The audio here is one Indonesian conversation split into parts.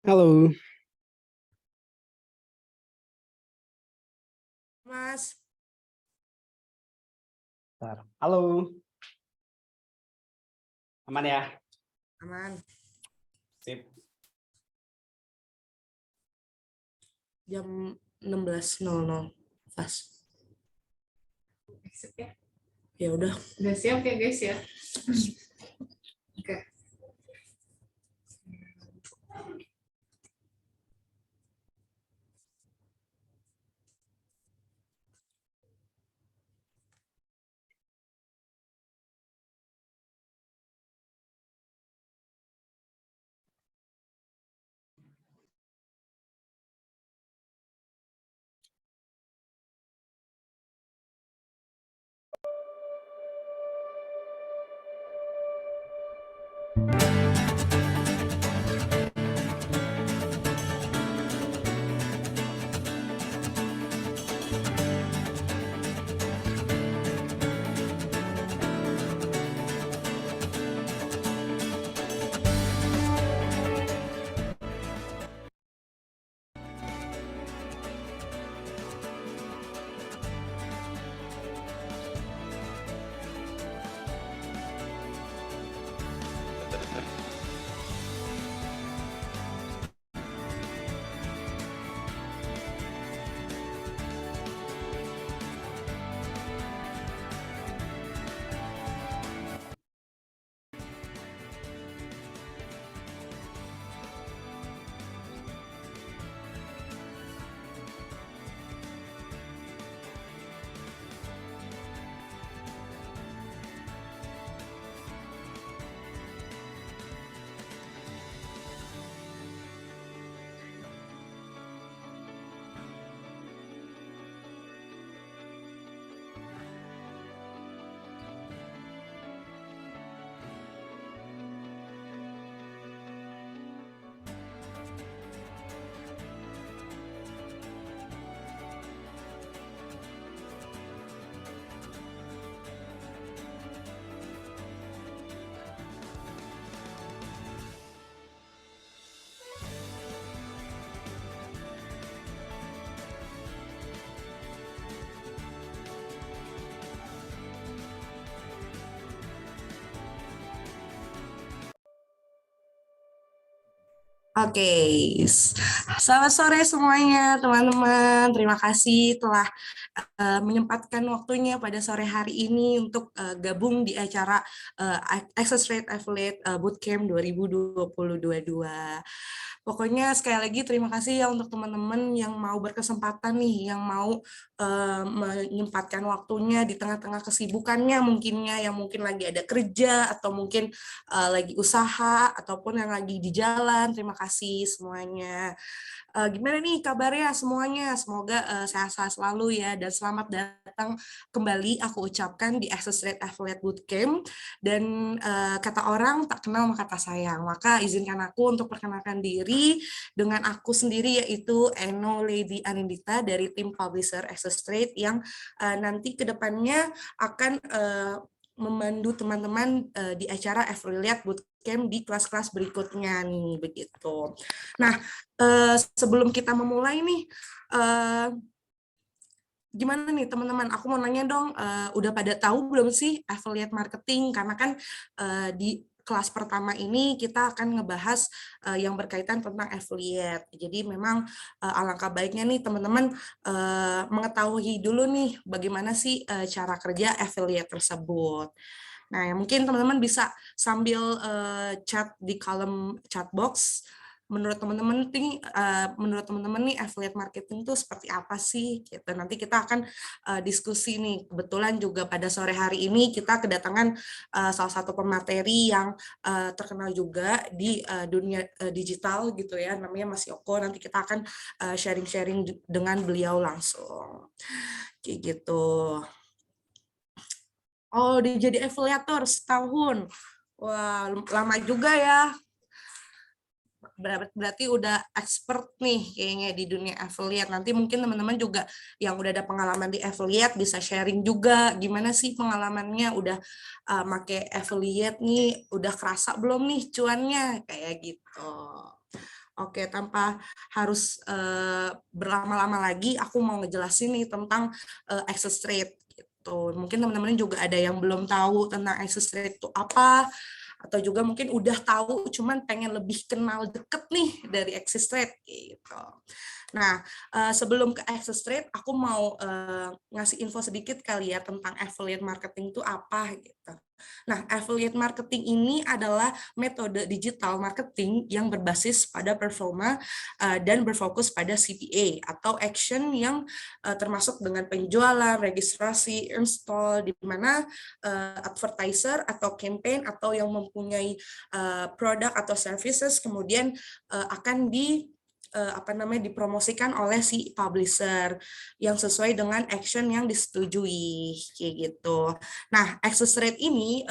Halo, Mas, bentar. Halo, aman ya? aman. Sip. Jam 16.00 pas. Sip ya. Ya udah. Udah siap ya guys ya. Oke. Oke. Selamat sore semuanya, teman-teman. Terima kasih telah menyempatkan waktunya pada sore hari ini untuk gabung di acara Access Rate Affiliate Bootcamp 2022. Pokoknya sekali lagi terima kasih ya untuk teman-teman yang mau berkesempatan nih, yang mau menyempatkan waktunya di tengah-tengah kesibukannya mungkinnya, yang mungkin lagi ada kerja atau mungkin lagi usaha ataupun yang lagi di jalan. Terima kasih semuanya. Gimana nih kabarnya semuanya? Semoga sehat-sehat selalu ya, dan selamat datang kembali aku ucapkan di Access Rate Affiliate Bootcamp. Dan kata orang tak kenal maka tak sayang, maka izinkan aku untuk perkenalkan diri dengan aku sendiri, yaitu Eno Lady Anindita dari tim Publisher Access Rate yang nanti kedepannya akan memandu teman-teman di acara Affiliate Bootcamp di kelas-kelas berikutnya nih, begitu. Nah, sebelum kita memulai nih, gimana nih teman-teman? Aku mau nanya dong, udah pada tahu belum sih affiliate marketing? Karena kan di kelas pertama ini kita akan ngebahas yang berkaitan tentang affiliate. Jadi memang alangkah baiknya nih teman-teman mengetahui dulu nih bagaimana sih cara kerja affiliate tersebut. Nah, mungkin teman-teman bisa sambil chat di kolom chat box. Menurut teman-teman nih affiliate marketing itu seperti apa sih? Gitu. Nanti kita akan diskusi nih. Kebetulan juga pada sore hari ini kita kedatangan salah satu pemateri yang terkenal juga di dunia digital gitu ya. Namanya Mas Yoko. Nanti kita akan sharing-sharing dengan beliau langsung. Kayak gitu. Oh, dia jadi afiliator setahun. Wah, lama juga ya. Berarti udah expert nih kayaknya di dunia affiliate. Nanti mungkin teman-teman juga yang udah ada pengalaman di affiliate bisa sharing juga gimana sih pengalamannya, udah make affiliate nih, udah kerasa belum nih cuannya kayak gitu. Oke, tanpa harus berlama-lama lagi, aku mau ngejelasin nih tentang access rate gitu. Mungkin teman-teman juga ada yang belum tahu tentang access rate itu apa, atau juga mungkin udah tahu, cuman pengen lebih kenal deket nih dari access rate gitu. Nah, sebelum ke access rate, aku mau ngasih info sedikit kali ya tentang affiliate marketing itu apa gitu. Nah, affiliate marketing ini adalah metode digital marketing yang berbasis pada performa dan berfokus pada CPA atau action yang termasuk dengan penjualan, registrasi, install, di mana advertiser atau campaign atau yang mempunyai produk atau services kemudian akan dipromosikan oleh si publisher yang sesuai dengan action yang disetujui kayak gitu. Nah, access rate ini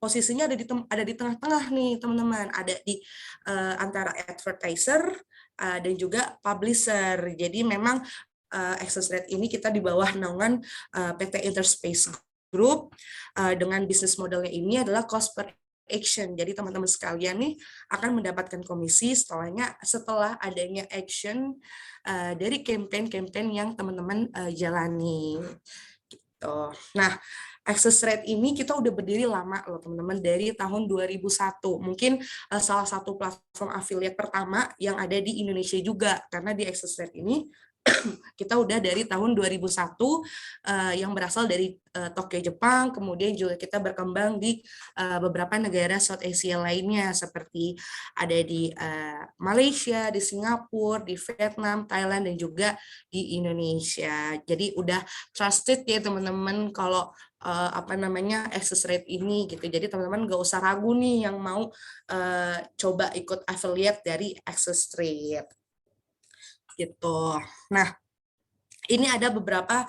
posisinya ada di tengah-tengah nih teman-teman, ada di antara advertiser dan juga publisher. Jadi memang access rate ini kita di bawah naungan PT Interspace Group dengan bisnis modelnya ini adalah cost per action. Jadi teman-teman sekalian nih akan mendapatkan komisi setelah adanya action dari campaign-campaign yang teman-teman jalani. Gitu. Nah, access rate ini kita udah berdiri lama loh teman-teman, dari tahun 2001. Mungkin salah satu platform affiliate pertama yang ada di Indonesia juga, karena di access rate ini kita udah dari tahun 2001 yang berasal dari Tokyo, Jepang, kemudian juga kita berkembang di beberapa negara South Asia lainnya seperti ada di Malaysia, di Singapura, di Vietnam, Thailand, dan juga di Indonesia. Jadi udah trusted ya teman-teman kalau access rate ini gitu. Jadi teman-teman gak usah ragu nih yang mau coba ikut affiliate dari access rate gitu. Nah, ini ada beberapa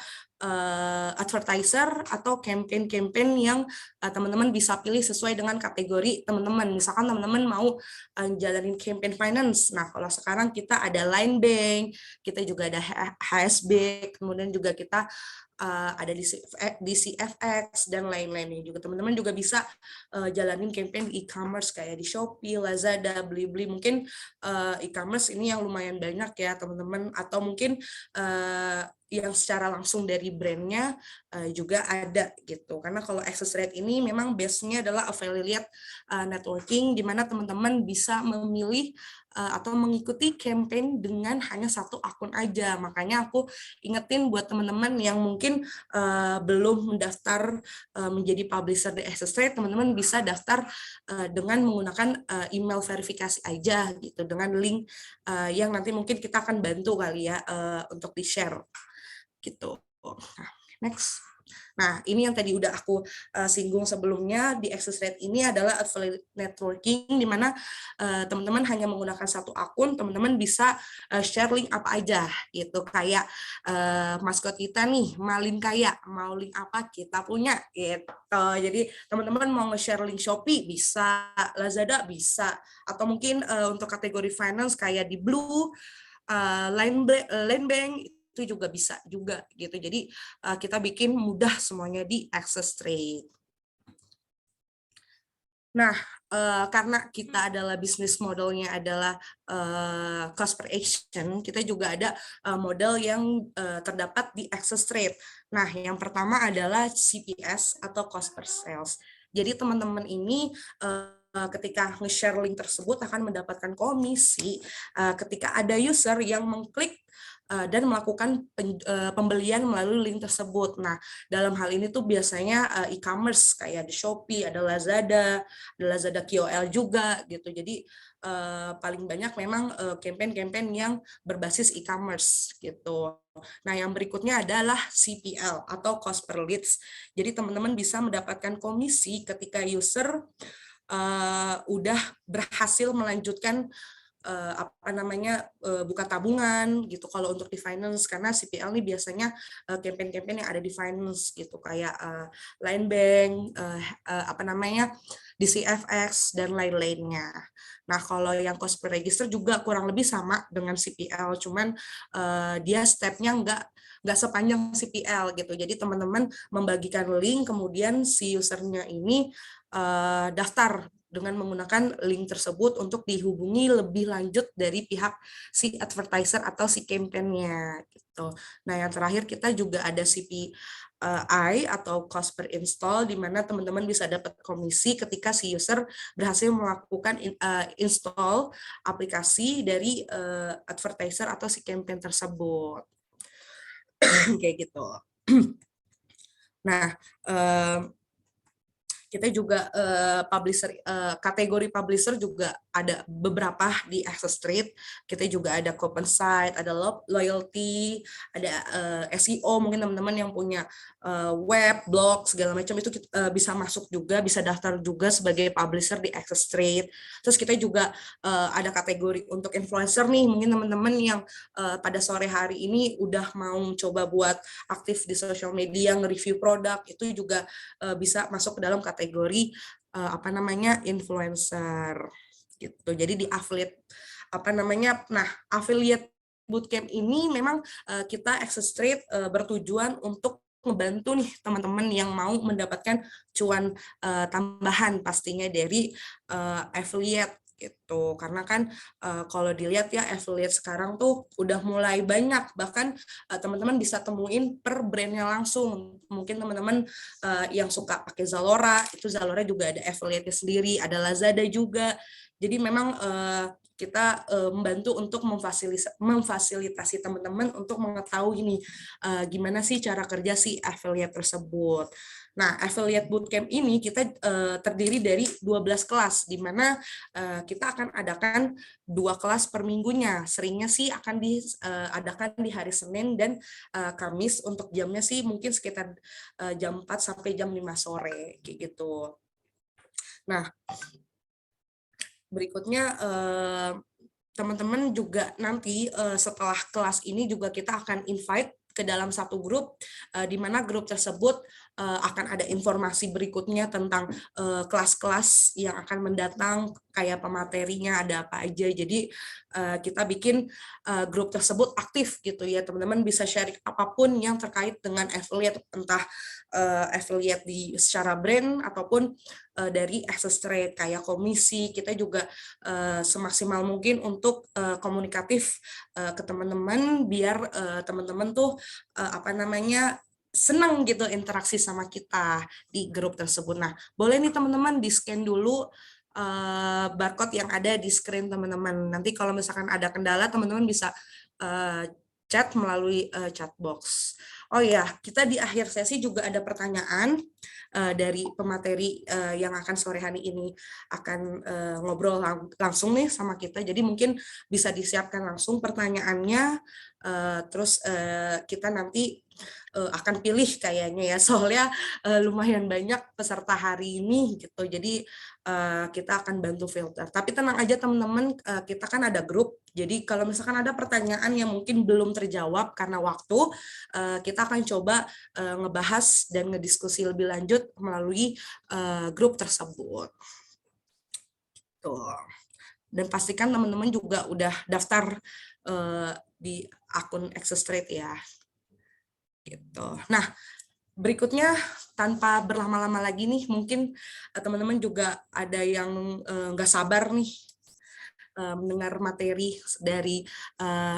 advertiser atau campaign-campaign yang teman-teman bisa pilih sesuai dengan kategori teman-teman. Misalkan teman-teman mau jalanin campaign finance. Nah, kalau sekarang kita ada Line Bank, kita juga ada HSB, kemudian juga kita ada di CFX dan lain-lainnya juga. Teman-teman juga bisa jalanin campaign e-commerce kayak di Shopee, Lazada, Blibli. Mungkin e-commerce ini yang lumayan banyak ya teman-teman, atau mungkin yang secara langsung dari brandnya juga ada gitu. Karena kalau access rate ini memang base-nya adalah affiliate networking, di mana teman-teman bisa memilih atau mengikuti campaign dengan hanya satu akun aja. Makanya aku ingetin buat teman-teman yang mungkin belum mendaftar menjadi publisher di access rate, teman-teman bisa daftar dengan menggunakan email verifikasi aja gitu, dengan link yang nanti mungkin kita akan bantu kali ya untuk di-share gitu. Nah, next. Nah, ini yang tadi udah aku singgung sebelumnya. Di access rate ini adalah affiliate networking, di mana teman-teman hanya menggunakan satu akun, teman-teman bisa share link apa aja gitu. Kayak maskot kita nih, Malin Kaya, mau link apa kita punya gitu. Jadi teman-teman mau nge-share link Shopee bisa, Lazada bisa, atau mungkin untuk kategori finance kayak di Blue, Line Bank itu juga bisa juga gitu. Jadi kita bikin mudah semuanya di access rate. Nah, karena kita adalah bisnis modelnya adalah cost per action, kita juga ada model yang terdapat di access rate. Nah, yang pertama adalah CPS atau cost per sales. Jadi teman-teman ini ketika nge-share link tersebut akan mendapatkan komisi ketika ada user yang mengklik dan melakukan pembelian melalui link tersebut. Nah, dalam hal ini tuh biasanya e-commerce kayak di Shopee, ada Lazada KOL juga gitu. Jadi paling banyak memang campaign-campaign yang berbasis e-commerce gitu. Nah, yang berikutnya adalah CPL atau cost per leads. Jadi teman-teman bisa mendapatkan komisi ketika user udah berhasil melanjutkan buka tabungan gitu kalau untuk di finance, karena CPL ini biasanya campaign-campaign yang ada di finance gitu kayak Line Bank, di CFX dan lain-lainnya. Nah, kalau yang cost per register juga kurang lebih sama dengan CPL, cuman dia stepnya nggak sepanjang CPL gitu. Jadi teman-teman membagikan link, kemudian si usernya ini daftar dengan menggunakan link tersebut untuk dihubungi lebih lanjut dari pihak si advertiser atau si campaign-nya gitu. Nah, yang terakhir kita juga ada CPI atau cost per install, di mana teman-teman bisa dapat komisi ketika si user berhasil melakukan install aplikasi dari advertiser atau si campaign tersebut. Kayak gitu. Nah, kita juga publisher, kategori publisher juga ada beberapa di Access Trade. Kita juga ada Coupon Site, ada loyalty, ada SEO, mungkin teman-teman yang punya web, blog, segala macam itu bisa masuk juga, bisa daftar juga sebagai publisher di Access Trade. Terus kita juga ada kategori untuk influencer nih, mungkin teman-teman yang pada sore hari ini udah mau coba buat aktif di social media, nge-review produk, itu juga bisa masuk ke dalam kategori influencer gitu. Jadi di affiliate affiliate bootcamp ini memang kita Access Trade bertujuan untuk membantu nih teman-teman yang mau mendapatkan cuan tambahan pastinya dari affiliate gitu. Karena kan kalau dilihat ya affiliate sekarang tuh udah mulai banyak, bahkan teman-teman bisa temuin per brandnya langsung. Mungkin teman-teman yang suka pakai Zalora, itu Zalora juga ada affiliate-nya sendiri, ada Lazada juga. Jadi memang kita membantu untuk memfasilitasi teman-teman untuk mengetahui nih gimana sih cara kerja si affiliate tersebut. Nah, affiliate bootcamp ini kita terdiri dari 12 kelas, di mana kita akan adakan 2 kelas per minggunya. Seringnya sih akan diadakan di hari Senin dan Kamis. Untuk jamnya sih mungkin sekitar jam 4 sampai jam 5 sore, kayak gitu. Nah, berikutnya teman-teman juga nanti setelah kelas ini juga kita akan invite ke dalam satu grup, di mana grup tersebut akan ada informasi berikutnya tentang kelas-kelas yang akan mendatang, kayak pematerinya ada apa aja. Jadi kita bikin grup tersebut aktif gitu ya, teman-teman bisa sharing apapun yang terkait dengan affiliate, entah affiliate secara brand ataupun dari Access Trade kayak komisi. Kita juga semaksimal mungkin untuk komunikatif ke teman-teman, biar teman-teman tuh senang gitu interaksi sama kita di grup tersebut. Nah, boleh nih teman-teman di-scan dulu barcode yang ada di screen teman-teman. Nanti kalau misalkan ada kendala, teman-teman bisa chat melalui chat box. Oh ya, kita di akhir sesi juga ada pertanyaan dari pemateri yang akan sore hari ini akan ngobrol langsung nih sama kita. Jadi mungkin bisa disiapkan langsung pertanyaannya, terus kita nanti akan pilih kayaknya ya, soalnya lumayan banyak peserta hari ini gitu. Jadi kita akan bantu filter. Tapi tenang aja teman-teman, kita kan ada grup. Jadi kalau misalkan ada pertanyaan yang mungkin belum terjawab karena waktu, kita akan coba ngebahas dan ngediskusi lebih lanjut melalui grup tersebut. Tuh. Dan pastikan teman-teman juga udah daftar di akun Access Trade ya. Gitu. Nah, berikutnya tanpa berlama-lama lagi nih, mungkin teman-teman juga ada yang nggak sabar nih mendengar materi dari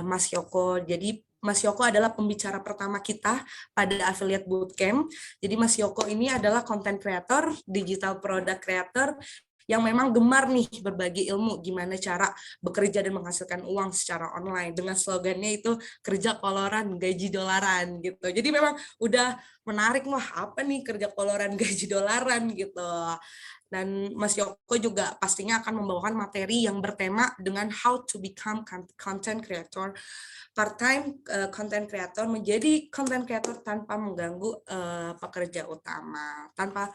Mas Yoko. Jadi Mas Yoko adalah pembicara pertama kita pada Affiliate Bootcamp. Jadi Mas Yoko ini adalah content creator, digital product creator, yang memang gemar nih berbagi ilmu gimana cara bekerja dan menghasilkan uang secara online, dengan slogannya itu kerja koloran gaji dolaran gitu. Jadi memang udah menarik, wah apa nih kerja koloran gaji dolaran gitu. Dan Mas Yoko juga pastinya akan membawakan materi yang bertema dengan how to become content creator, part-time content creator, menjadi content creator tanpa mengganggu pekerja utama. Tanpa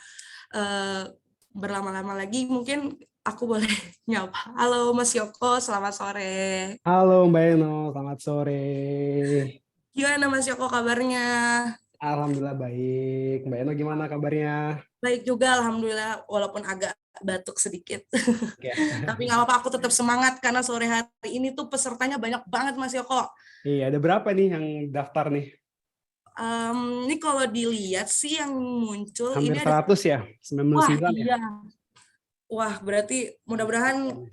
berlama-lama lagi, mungkin aku boleh nyapa. Halo Mas Yoko, selamat sore. Halo Mbak Eno, selamat sore. Gimana Mas Yoko kabarnya? Alhamdulillah baik. Mbak Eno gimana kabarnya? Baik juga, alhamdulillah, walaupun agak batuk sedikit. Ya. Tapi nggak apa-apa, aku tetap semangat karena sore hari ini tuh pesertanya banyak banget Mas Yoko. Iya, ada berapa nih yang daftar nih? Ini kalau dilihat sih yang muncul Hampir ini ada, 100 ya? 99 wah ya? iya, Wah, berarti mudah-mudahan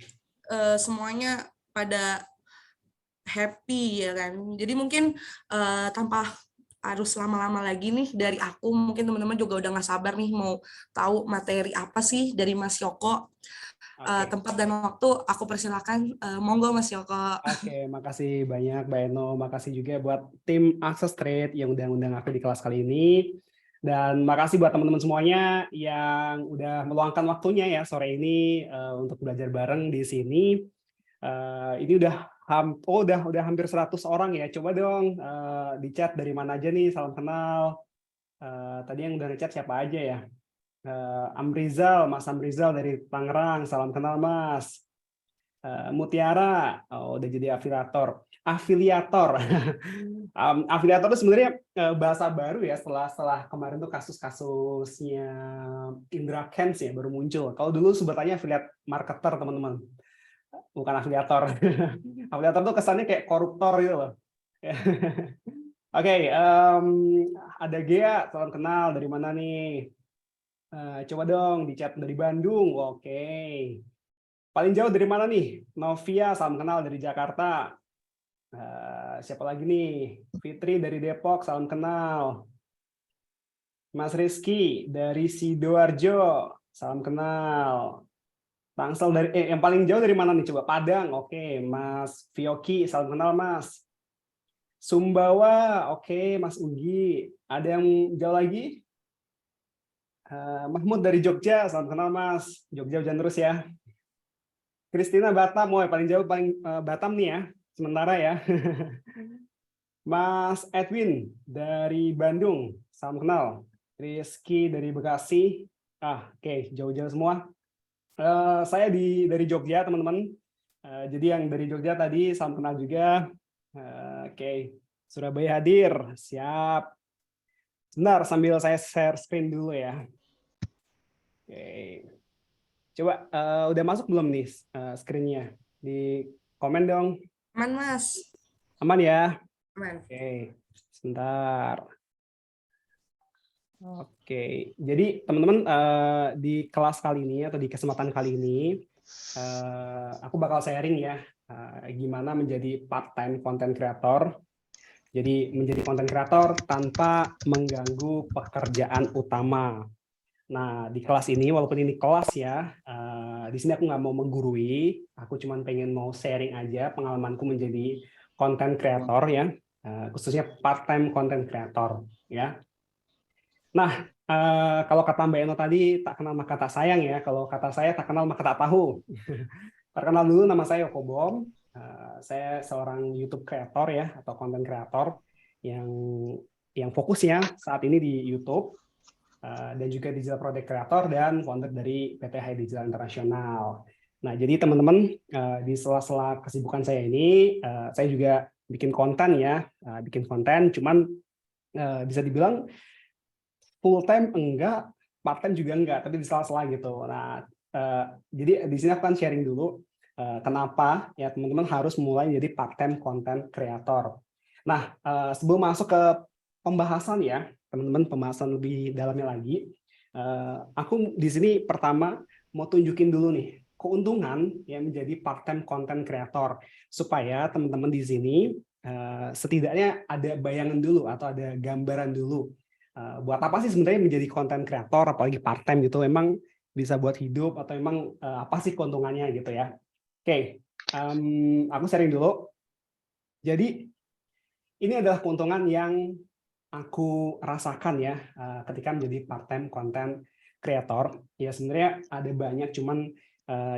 semuanya pada happy ya kan. Jadi mungkin tanpa harus lama-lama lagi nih dari aku, mungkin teman-teman juga udah nggak sabar nih mau tahu materi apa sih dari Mas Yoko. Tempat dan waktu aku persilakan, monggo Mas Yoko. Oke, makasih banyak Mbak Eno. Makasih juga buat tim Access Trade yang udah undang aku di kelas kali ini. Dan makasih buat teman-teman semuanya yang udah meluangkan waktunya ya sore ini untuk belajar bareng di sini. Ini udah hampir 100 orang ya. Coba dong di chat dari mana aja nih, salam kenal. Tadi yang udah ngechat siapa aja ya? Amrizal, Mas Amrizal dari Tangerang, salam kenal Mas. Mutiara, udah jadi afiliator. Afiliator itu sebenarnya bahasa baru ya setelah kemarin tuh kasus-kasusnya Indra Kents ya baru muncul. Kalau dulu sebutannya afiliat marketer teman-teman, bukan afiliator. Afiliator tuh kesannya kayak koruptor gitu loh. Oke, ada Gea, salam kenal, dari mana nih? Coba dong di chat dari Bandung. Oke. Paling jauh dari mana nih? Novia, salam kenal dari Jakarta. Siapa lagi nih? Fitri dari Depok, salam kenal. Mas Rizky dari Sidoarjo, salam kenal. Tangsel dari yang paling jauh dari mana nih? Coba Padang. Oke, Mas Fioki, salam kenal Mas. Sumbawa, oke, Mas Ugi. Ada yang jauh lagi? Mahmud dari Jogja, salam kenal Mas. Jogja hujan terus ya. Kristina Batam, paling jauh Batam nih ya, sementara ya. Mas Edwin dari Bandung, salam kenal. Rizky dari Bekasi, oke, jauh-jauh semua. Saya dari Jogja teman-teman. Jadi yang dari Jogja tadi salam kenal juga. Oke, Surabaya hadir, siap. Sebentar sambil saya share screen dulu ya. Oke. Coba udah masuk belum nih screen-nya? Di komen dong. Aman Mas. Aman ya? Aman. Oke, sebentar. Oke, jadi teman-teman di kelas kali ini atau di kesempatan kali ini aku bakal sharing ya gimana menjadi part-time content creator. Jadi menjadi content creator tanpa mengganggu pekerjaan utama. Nah, di kelas ini, walaupun ini kelas ya, di sini aku nggak mau menggurui, aku cuma pengen mau sharing aja pengalamanku menjadi content creator ya, khususnya part-time content creator ya. Nah, kalau kata Mbak Eno tadi, tak kenal maka tak sayang ya, kalau kata saya tak kenal maka tak tahu. Perkenal dulu, nama saya Yoko Bom, saya seorang YouTube creator ya, atau content creator yang fokusnya saat ini di YouTube, dan juga digital product creator dan founder dari PT Hai Digital Internasional. Nah, jadi teman-teman di sela-sela kesibukan saya ini, saya juga bikin konten ya, bikin konten, cuman bisa dibilang full time enggak, part time juga enggak, tapi di sela-sela gitu. Nah, jadi di sini aku akan sharing dulu kenapa ya teman-teman harus mulai jadi part time content creator. Nah, sebelum masuk ke pembahasan ya, teman-teman, pembahasan lebih dalamnya lagi, aku di sini pertama mau tunjukin dulu nih keuntungan yang menjadi part-time content creator supaya teman-teman di sini setidaknya ada bayangan dulu atau ada gambaran dulu buat apa sih sebenarnya menjadi content creator apalagi part-time gitu, emang bisa buat hidup atau emang apa sih keuntungannya gitu ya. Oke, aku sharing dulu. Jadi ini adalah keuntungan yang aku rasakan ya ketika menjadi part-time content creator. Ya sebenarnya ada banyak, cuman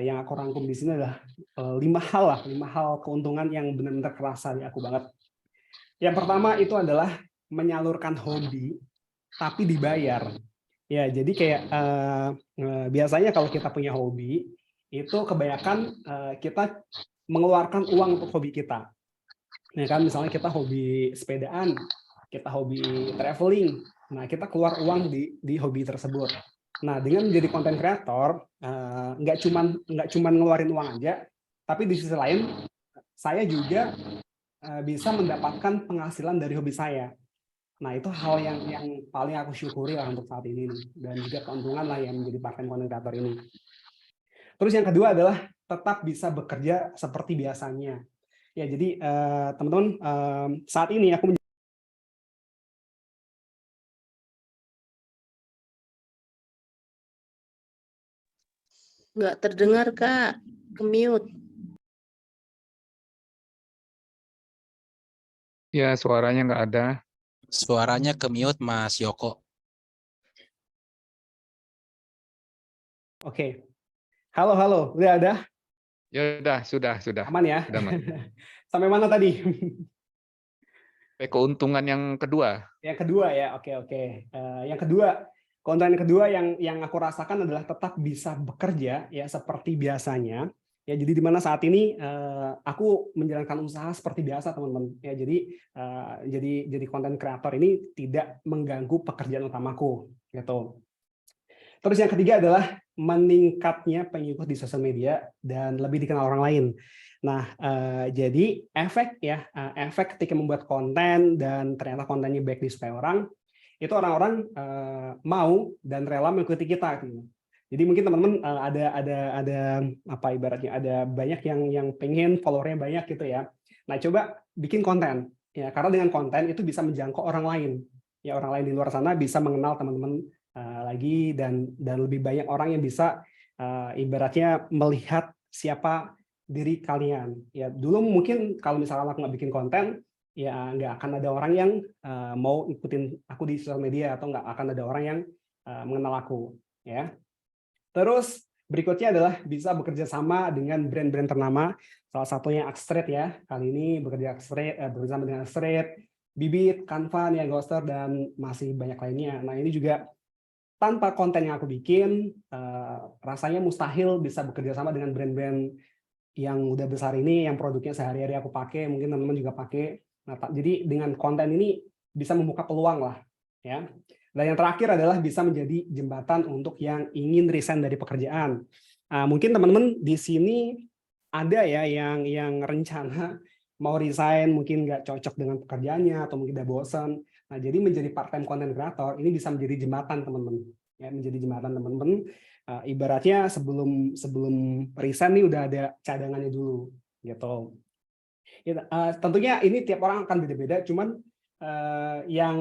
yang aku rangkum di sini adalah 5 hal keuntungan yang benar-benar kerasa di aku banget. Yang pertama itu adalah menyalurkan hobi tapi dibayar. Ya jadi kayak biasanya kalau kita punya hobi itu kebanyakan kita mengeluarkan uang untuk hobi kita. Ya kan, misalnya kita hobi sepedaan, kita hobi traveling, nah kita keluar uang di hobi tersebut. Nah dengan menjadi content creator, nggak cuman ngeluarin uang aja, tapi di sisi lain saya juga bisa mendapatkan penghasilan dari hobi saya. Nah itu hal yang paling aku syukuri lah untuk saat ini nih. Dan juga keuntungan lah yang menjadi part-time content creator ini. Terus yang kedua adalah tetap bisa bekerja seperti biasanya. Ya, jadi teman-teman, saat ini aku Nggak terdengar, Kak. Ke-mute. Ya, suaranya nggak ada. Suaranya ke-mute, Mas Yoko. Oke. Halo, udah ada? Ya udah, sudah. Aman ya? Sudah, Mas. Sampai mana tadi? Keuntungan yang kedua. Yang kedua ya, oke. Yang kedua, keuntungan yang kedua yang aku rasakan adalah tetap bisa bekerja ya seperti biasanya. Ya, jadi di mana saat ini aku menjalankan usaha seperti biasa, teman-teman. Ya, jadi konten kreator ini tidak mengganggu pekerjaan utamaku, gitu. Terus yang ketiga adalah meningkatnya pengikut di sosial media dan lebih dikenal orang lain. Nah, jadi efek ketika membuat konten dan ternyata kontennya baik disukai orang, itu orang-orang mau dan rela mengikuti kita. Gitu. Jadi mungkin teman-teman ada apa ibaratnya ada banyak yang pengen followernya banyak gitu ya. Nah, coba bikin konten ya, karena dengan konten itu bisa menjangkau orang lain. Ya, orang lain di luar sana bisa mengenal teman-teman lagi dan lebih banyak orang yang bisa ibaratnya melihat siapa diri kalian. Ya, dulu mungkin kalau misalnya aku nggak bikin konten, ya nggak akan ada orang yang mau ikutin aku di sosial media atau nggak akan ada orang yang mengenal aku. Ya. Terus berikutnya adalah bisa bekerja sama dengan brand-brand ternama. Salah satunya Axtrade ya. Kali ini bekerjasama dengan Axtrade, Bibit, Canva, ya Ghoster dan masih banyak lainnya. Nah, ini juga tanpa konten yang aku bikin, rasanya mustahil bisa bekerja sama dengan brand-brand yang udah besar ini, yang produknya sehari-hari aku pakai, mungkin teman-teman juga pakai. Nah, jadi dengan konten ini bisa membuka peluang lah, ya. Dan yang terakhir adalah bisa menjadi jembatan untuk yang ingin resign dari pekerjaan. Mungkin teman-teman di sini ada ya yang rencana mau resign, mungkin nggak cocok dengan pekerjaannya atau mungkin udah bosan. Nah, jadi menjadi part-time content creator ini bisa menjadi jembatan teman-teman. Ya, menjadi jembatan teman-teman. Ibaratnya sebelum resign nih udah ada cadangannya dulu, gitu. Ya, tentunya ini tiap orang akan beda-beda, cuman yang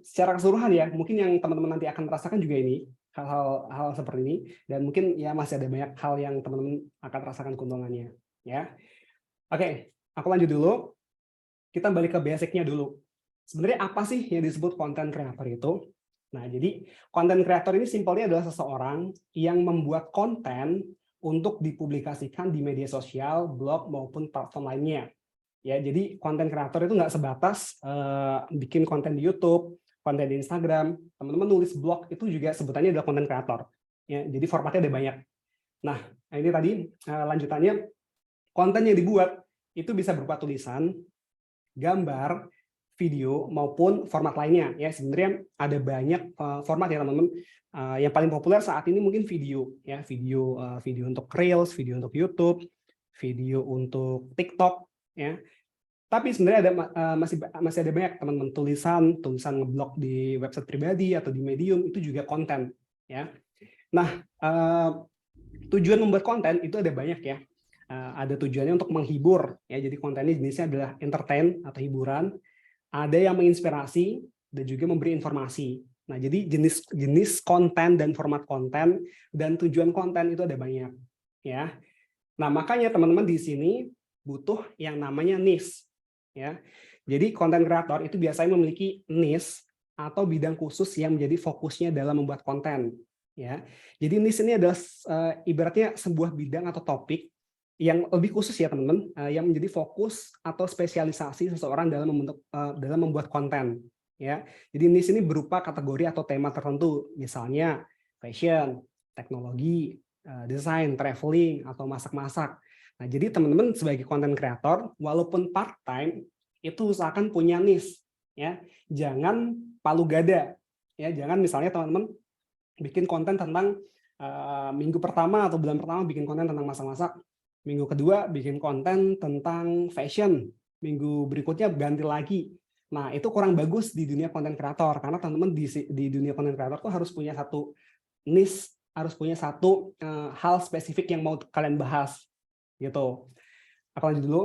secara keseluruhan ya, mungkin yang teman-teman nanti akan merasakan juga ini hal-hal seperti ini, dan mungkin ya masih ada banyak hal yang teman-teman akan rasakan keuntungannya. Ya, oke, aku lanjut dulu. Kita balik ke basic-nya dulu. Sebenarnya apa sih yang disebut content creator itu? Nah, jadi content creator ini simpelnya adalah seseorang yang membuat konten untuk dipublikasikan di media sosial, blog, maupun platform lainnya. Ya, jadi content creator itu nggak sebatas bikin konten di YouTube, konten di Instagram. Teman-teman nulis blog itu juga sebutannya adalah content creator. Ya, jadi formatnya ada banyak. Nah, ini tadi lanjutannya, konten yang dibuat itu bisa berupa tulisan, gambar, video maupun format lainnya ya. Sebenarnya ada banyak format ya teman-teman. Yang paling populer saat ini mungkin video ya, video untuk Reels, video untuk YouTube, video untuk TikTok ya. Tapi sebenarnya ada masih ada banyak teman-teman tulisan ngeblog di website pribadi atau di Medium, itu juga konten ya. Nah, tujuan membuat konten itu ada banyak ya. Ada tujuannya untuk menghibur ya. Jadi kontennya jenisnya adalah entertain atau hiburan. Ada yang menginspirasi dan juga memberi informasi. Nah, jadi jenis konten dan format konten dan tujuan konten itu ada banyak, ya. Nah, makanya teman-teman di sini butuh yang namanya niche, ya. Jadi konten kreator itu biasanya memiliki niche atau bidang khusus yang menjadi fokusnya dalam membuat konten, ya. Jadi niche ini adalah ibaratnya sebuah bidang atau topik yang lebih khusus ya teman-teman, yang menjadi fokus atau spesialisasi seseorang dalam membuat konten ya. Jadi niche ini berupa kategori atau tema tertentu, misalnya fashion, teknologi, desain, traveling, atau masak-masak. Nah, jadi teman-teman sebagai content creator walaupun part time itu usahakan punya niche ya. Jangan palu gada ya, jangan misalnya teman-teman bikin konten tentang minggu pertama atau bulan pertama bikin konten tentang masak-masak, minggu kedua bikin konten tentang fashion, minggu berikutnya ganti lagi. Nah, itu kurang bagus di dunia konten kreator, karena teman-teman di dunia konten kreator tuh harus punya satu niche harus punya satu hal spesifik yang mau kalian bahas gitu. Aku lanjut dulu.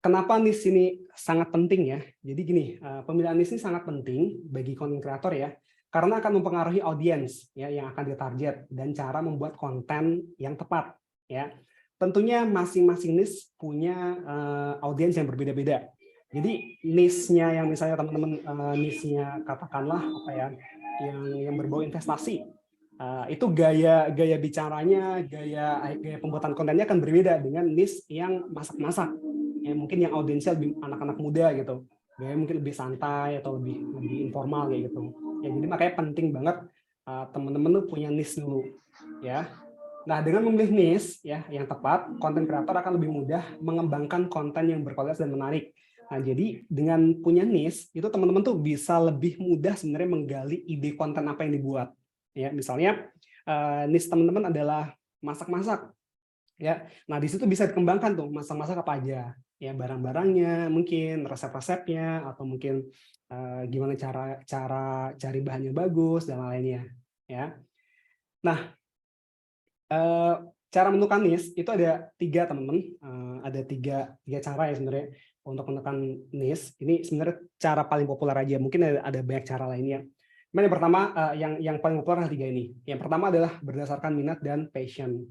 Kenapa niche ini sangat penting ya? Jadi gini, pemilihan niche ini sangat penting bagi content creator ya, karena akan mempengaruhi audiens ya yang akan ditarget dan cara membuat konten yang tepat ya. Tentunya masing-masing niche punya audiens yang berbeda-beda. Jadi niche-nya yang misalnya teman-teman niche-nya katakanlah apa ya, yang berbau investasi, itu gaya bicaranya, gaya pembuatan kontennya akan berbeda dengan niche yang masak-masak. Ya, mungkin yang audiensnya lebih anak-anak muda gitu, gaya mungkin lebih santai atau lebih informal kayak gitu. Ya, jadi makanya penting banget teman-teman tuh punya niche dulu, ya. Nah, dengan memilih niche ya yang tepat, konten kreator akan lebih mudah mengembangkan konten yang berkualitas dan menarik. Nah, jadi dengan punya niche itu teman-teman tuh bisa lebih mudah sebenarnya menggali ide konten apa yang dibuat. Ya, misalnya niche teman-teman adalah masak-masak. Ya, nah di situ bisa dikembangkan tuh masak-masak apa aja. Ya, barang-barangnya, mungkin resep-resepnya, atau mungkin gimana cara cari bahannya bagus dan lainnya. Ya, nah cara menentukan niche itu ada 3 teman-teman, ada tiga cara ya sebenarnya untuk menentukan niche. Ini sebenarnya cara paling populer aja. Mungkin ada banyak cara lainnya. Yang pertama, yang paling populer adalah 3 ini. Yang pertama adalah berdasarkan minat dan passion.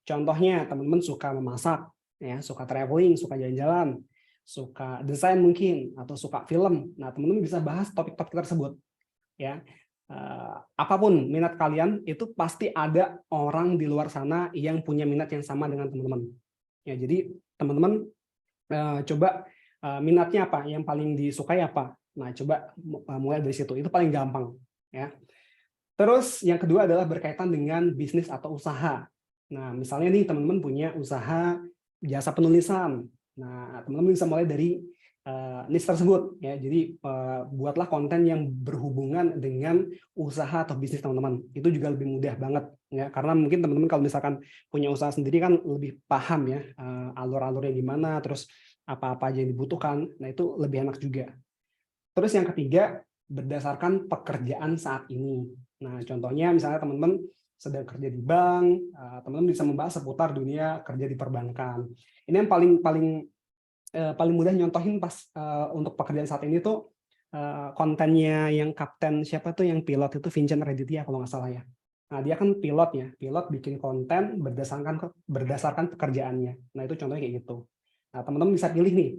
Contohnya teman-teman suka memasak, ya, suka traveling, suka jalan-jalan, suka desain mungkin, atau suka film. Nah, teman-teman bisa bahas topik-topik tersebut. Ya, apapun minat kalian, itu pasti ada orang di luar sana yang punya minat yang sama dengan teman-teman. Ya, jadi teman-teman coba minatnya apa, yang paling disukai apa. Nah, coba mulai dari situ. Itu paling gampang. Ya. Terus yang kedua adalah berkaitan dengan bisnis atau usaha. Nah, misalnya nih teman-teman punya usaha jasa penulisan. Nah, teman-teman bisa mulai dari niche tersebut ya. Jadi buatlah konten yang berhubungan dengan usaha atau bisnis teman-teman. Itu juga lebih mudah banget ya, karena mungkin teman-teman kalau misalkan punya usaha sendiri kan lebih paham ya alur-alurnya gimana, terus apa-apa aja yang dibutuhkan. Nah, itu lebih enak juga. Terus yang ketiga, berdasarkan pekerjaan saat ini. Nah, contohnya misalnya teman-teman sedang kerja di bank, teman-teman bisa membahas seputar dunia kerja di perbankan. Ini yang paling mudah nyontohin pas untuk pekerjaan saat ini tuh kontennya yang kapten siapa tuh yang pilot itu Vincent Raditya kalau nggak salah ya. Nah, dia kan pilotnya, pilot bikin konten berdasarkan pekerjaannya. Nah, itu contohnya kayak gitu. Nah, teman-teman bisa pilih nih.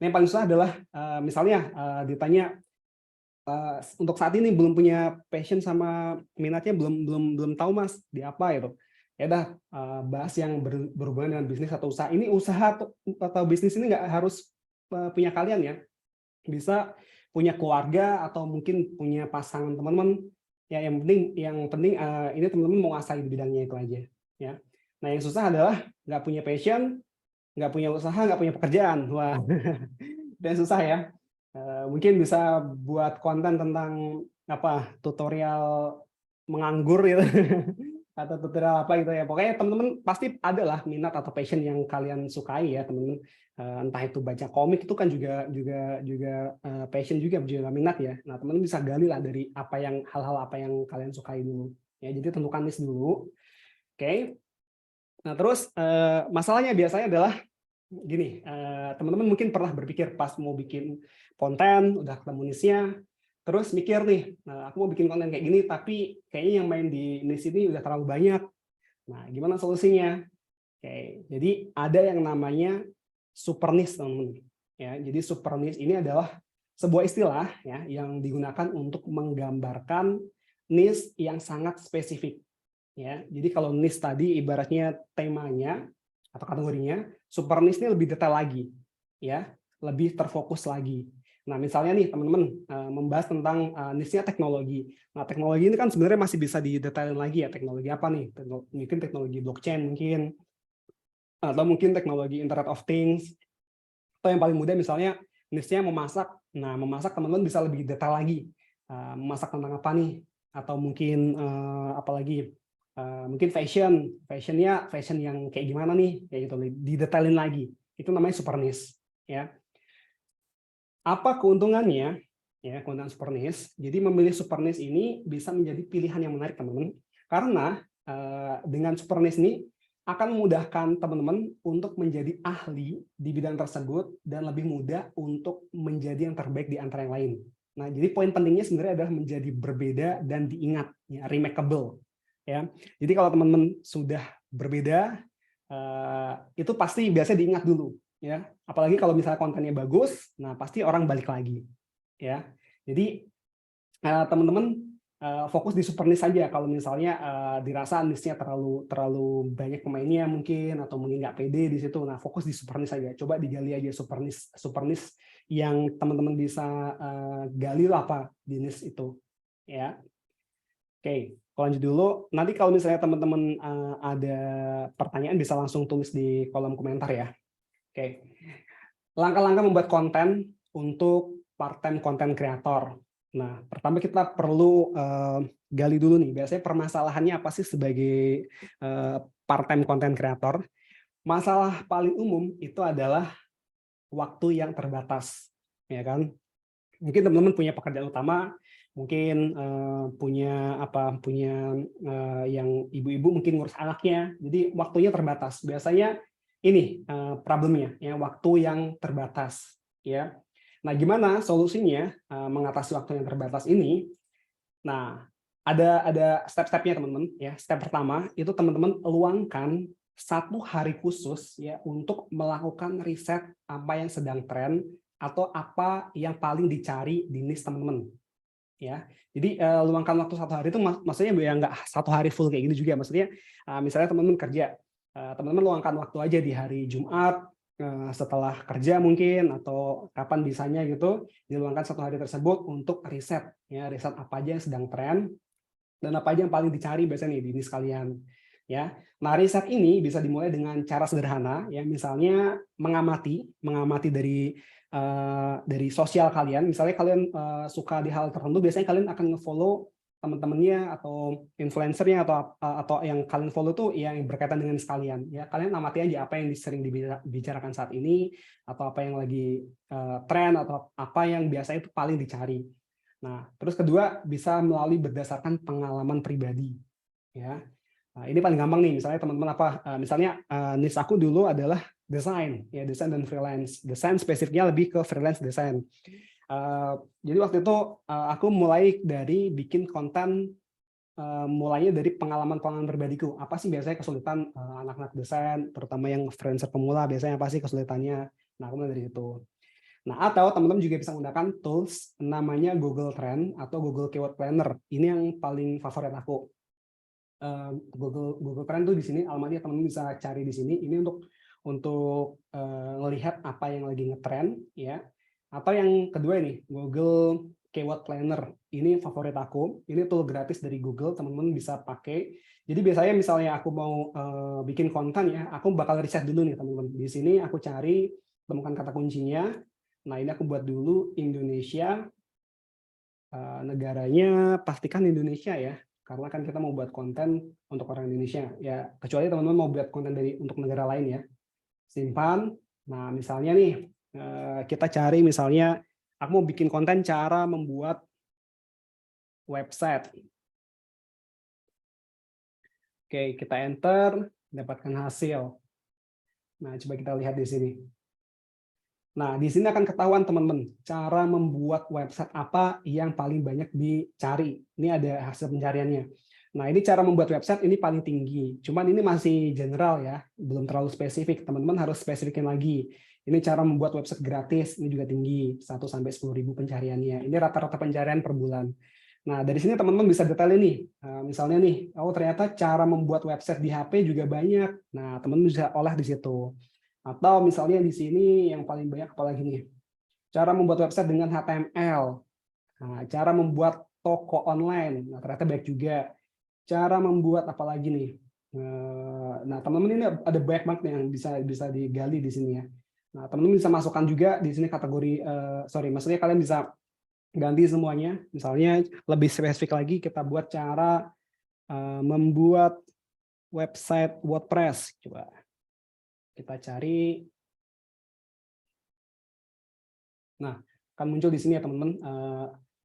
Nah, yang paling susah adalah misalnya ditanya untuk saat ini belum punya passion sama minatnya, belum tahu Mas di apa gitu. Ya udah bahas yang berhubungan dengan bisnis atau usaha. Ini usaha atau bisnis ini nggak harus punya kalian ya. Bisa punya keluarga atau mungkin punya pasangan teman-teman. Ya, yang penting ini teman-teman mau ngasih di bidangnya itu aja ya. Nah, yang susah adalah nggak punya passion, nggak punya usaha, nggak punya pekerjaan. Wah, dan susah ya. Mungkin bisa buat konten tentang apa tutorial menganggur gitu atau tutorial apa gitu ya. Pokoknya teman-teman pasti ada lah minat atau passion yang kalian sukai ya teman-teman. Entah itu baca komik itu kan juga passion juga minat ya. Nah, teman-teman bisa gali lah dari hal-hal apa yang kalian sukai dulu. Ya, jadi tentukan niche dulu. Oke. Nah, terus masalahnya biasanya adalah gini, teman-teman mungkin pernah berpikir pas mau bikin konten, udah ketemu niche-nya, terus mikir nih, nah, aku mau bikin konten kayak gini, tapi kayaknya yang main di niche ini udah terlalu banyak. Nah, gimana solusinya? Oke, jadi ada yang namanya super niche, teman-teman. Ya, jadi super niche ini adalah sebuah istilah ya yang digunakan untuk menggambarkan niche yang sangat spesifik. Ya, jadi kalau niche tadi ibaratnya temanya atau kategorinya, super niche ini lebih detail lagi, ya, lebih terfokus lagi. Nah, misalnya nih teman-teman membahas tentang niche-nya teknologi. Nah, teknologi ini kan sebenarnya masih bisa didetailin lagi ya, teknologi apa nih? Mungkin teknologi blockchain mungkin, atau mungkin teknologi Internet of Things. Atau yang paling mudah misalnya niche-nya memasak. Nah, memasak teman-teman bisa lebih detail lagi. Memasak tentang apa nih? Atau mungkin apalagi? Mungkin fashionnya fashion yang kayak gimana nih? Kayak gitu, didetailin lagi. Itu namanya super niche. Ya. Apa keuntungannya? ya, konten super niche. Jadi memilih super niche ini bisa menjadi pilihan yang menarik teman-teman, karena dengan super niche ini akan memudahkan teman-teman untuk menjadi ahli di bidang tersebut dan lebih mudah untuk menjadi yang terbaik di antara yang lain. Nah, jadi poin pentingnya sebenarnya adalah menjadi berbeda dan diingat, ya, remarkable. Ya, jadi kalau teman-teman sudah berbeda, itu pasti biasanya diingat dulu, ya. Apalagi kalau misalnya kontennya bagus, nah pasti orang balik lagi, ya. Jadi teman-teman fokus di super niche saja. Kalau misalnya dirasa niche-nya terlalu banyak pemainnya mungkin, atau mungkin nggak pede di situ, nah fokus di super niche saja. Coba digali aja super niche yang teman-teman bisa gali lah apa di niche itu, ya. Oke, lanjut dulu. Nanti kalau misalnya teman-teman ada pertanyaan bisa langsung tulis di kolom komentar ya. Oke, langkah-langkah membuat konten untuk part-time content creator. Nah, pertama kita perlu gali dulu nih, biasanya permasalahannya apa sih sebagai part-time content creator? Masalah paling umum itu adalah waktu yang terbatas, ya kan? Mungkin teman-teman punya pekerjaan utama, mungkin punya yang ibu-ibu mungkin ngurus anaknya, jadi waktunya terbatas. Biasanya ini problemnya, ya, waktu yang terbatas, ya. Nah, gimana solusinya mengatasi waktu yang terbatas ini? Nah, ada step-stepnya teman-teman, ya. Step pertama itu teman-teman luangkan 1 hari khusus, ya, untuk melakukan riset apa yang sedang tren atau apa yang paling dicari di niche teman-teman, ya. Jadi luangkan waktu 1 hari itu maksudnya ya nggak 1 hari full kayak gini juga. Maksudnya misalnya teman-teman kerja, teman-teman luangkan waktu aja di hari Jumat setelah kerja mungkin, atau kapan bisanya gitu, diluangkan 1 hari tersebut untuk riset, ya, riset apa aja yang sedang tren dan apa aja yang paling dicari biasanya nih di niche kalian, ya. Nah, riset ini bisa dimulai dengan cara sederhana, ya, misalnya mengamati dari sosial kalian. Misalnya kalian suka di hal tertentu, biasanya kalian akan nge-follow teman-temannya atau influencernya, atau yang kalian follow tuh yang berkaitan dengan sekalian, ya. Kalian amati aja apa yang sering dibicarakan saat ini, atau apa yang lagi tren, atau apa yang biasanya itu paling dicari. Nah, terus kedua bisa melalui berdasarkan pengalaman pribadi, ya. Nah, ini paling gampang nih, misalnya teman-teman misalnya niche aku dulu adalah desain, ya, desain dan freelance. Desain spesifiknya lebih ke freelance desain. Jadi waktu itu aku mulai dari bikin konten, mulainya dari pengalaman pribadiku. Apa sih biasanya kesulitan anak-anak desain, terutama yang freelancer pemula, biasanya apa sih kesulitannya? Nah, aku mulai dari itu. Nah, atau teman-teman juga bisa menggunakan tools namanya Google Trend atau Google Keyword Planner. Ini yang paling favorit aku. Google Trend tuh di sini alamatnya, teman-teman bisa cari di sini. Ini untuk melihat apa yang lagi ngetrend, ya. Atau yang kedua ini Google Keyword Planner. Ini favorit aku. Ini tool gratis dari Google, teman-teman bisa pakai. Jadi biasanya misalnya aku mau bikin konten, ya, aku bakal riset dulu nih teman-teman. Di sini aku cari, temukan kata kuncinya. Nah, ini aku buat dulu Indonesia, negaranya pastikan Indonesia, ya, karena kan kita mau buat konten untuk orang Indonesia, ya, kecuali teman-teman mau buat konten untuk negara lain, ya. Simpan. Nah, misalnya nih kita cari, misalnya aku mau bikin konten cara membuat website. Oke, kita enter, dapatkan hasil. Nah, coba kita lihat di sini. Nah, di sini akan ketahuan teman-teman cara membuat website apa yang paling banyak dicari. Ini ada hasil pencariannya. Nah, ini cara membuat website ini paling tinggi. Cuman ini masih general, ya, belum terlalu spesifik. Teman-teman harus spesifikin lagi. Ini cara membuat website gratis, ini juga tinggi, 1-10.000 pencariannya. Ini rata-rata pencarian per bulan. Nah, dari sini teman-teman bisa detail ini. Misalnya nih, oh ternyata cara membuat website di HP juga banyak. Nah, teman-teman bisa olah di situ. Atau misalnya di sini yang paling banyak apalagi nih, cara membuat website dengan HTML. Nah, cara membuat toko online. Nah, ternyata banyak juga. Cara membuat apa lagi nih? Nah, teman-teman ini ada banyak banget yang bisa digali di sini, ya. Nah, teman-teman bisa masukkan juga di sini kategori, maksudnya kalian bisa ganti semuanya. Misalnya lebih spesifik lagi, kita buat cara membuat website WordPress. Coba kita cari. Nah, akan muncul di sini ya teman-teman.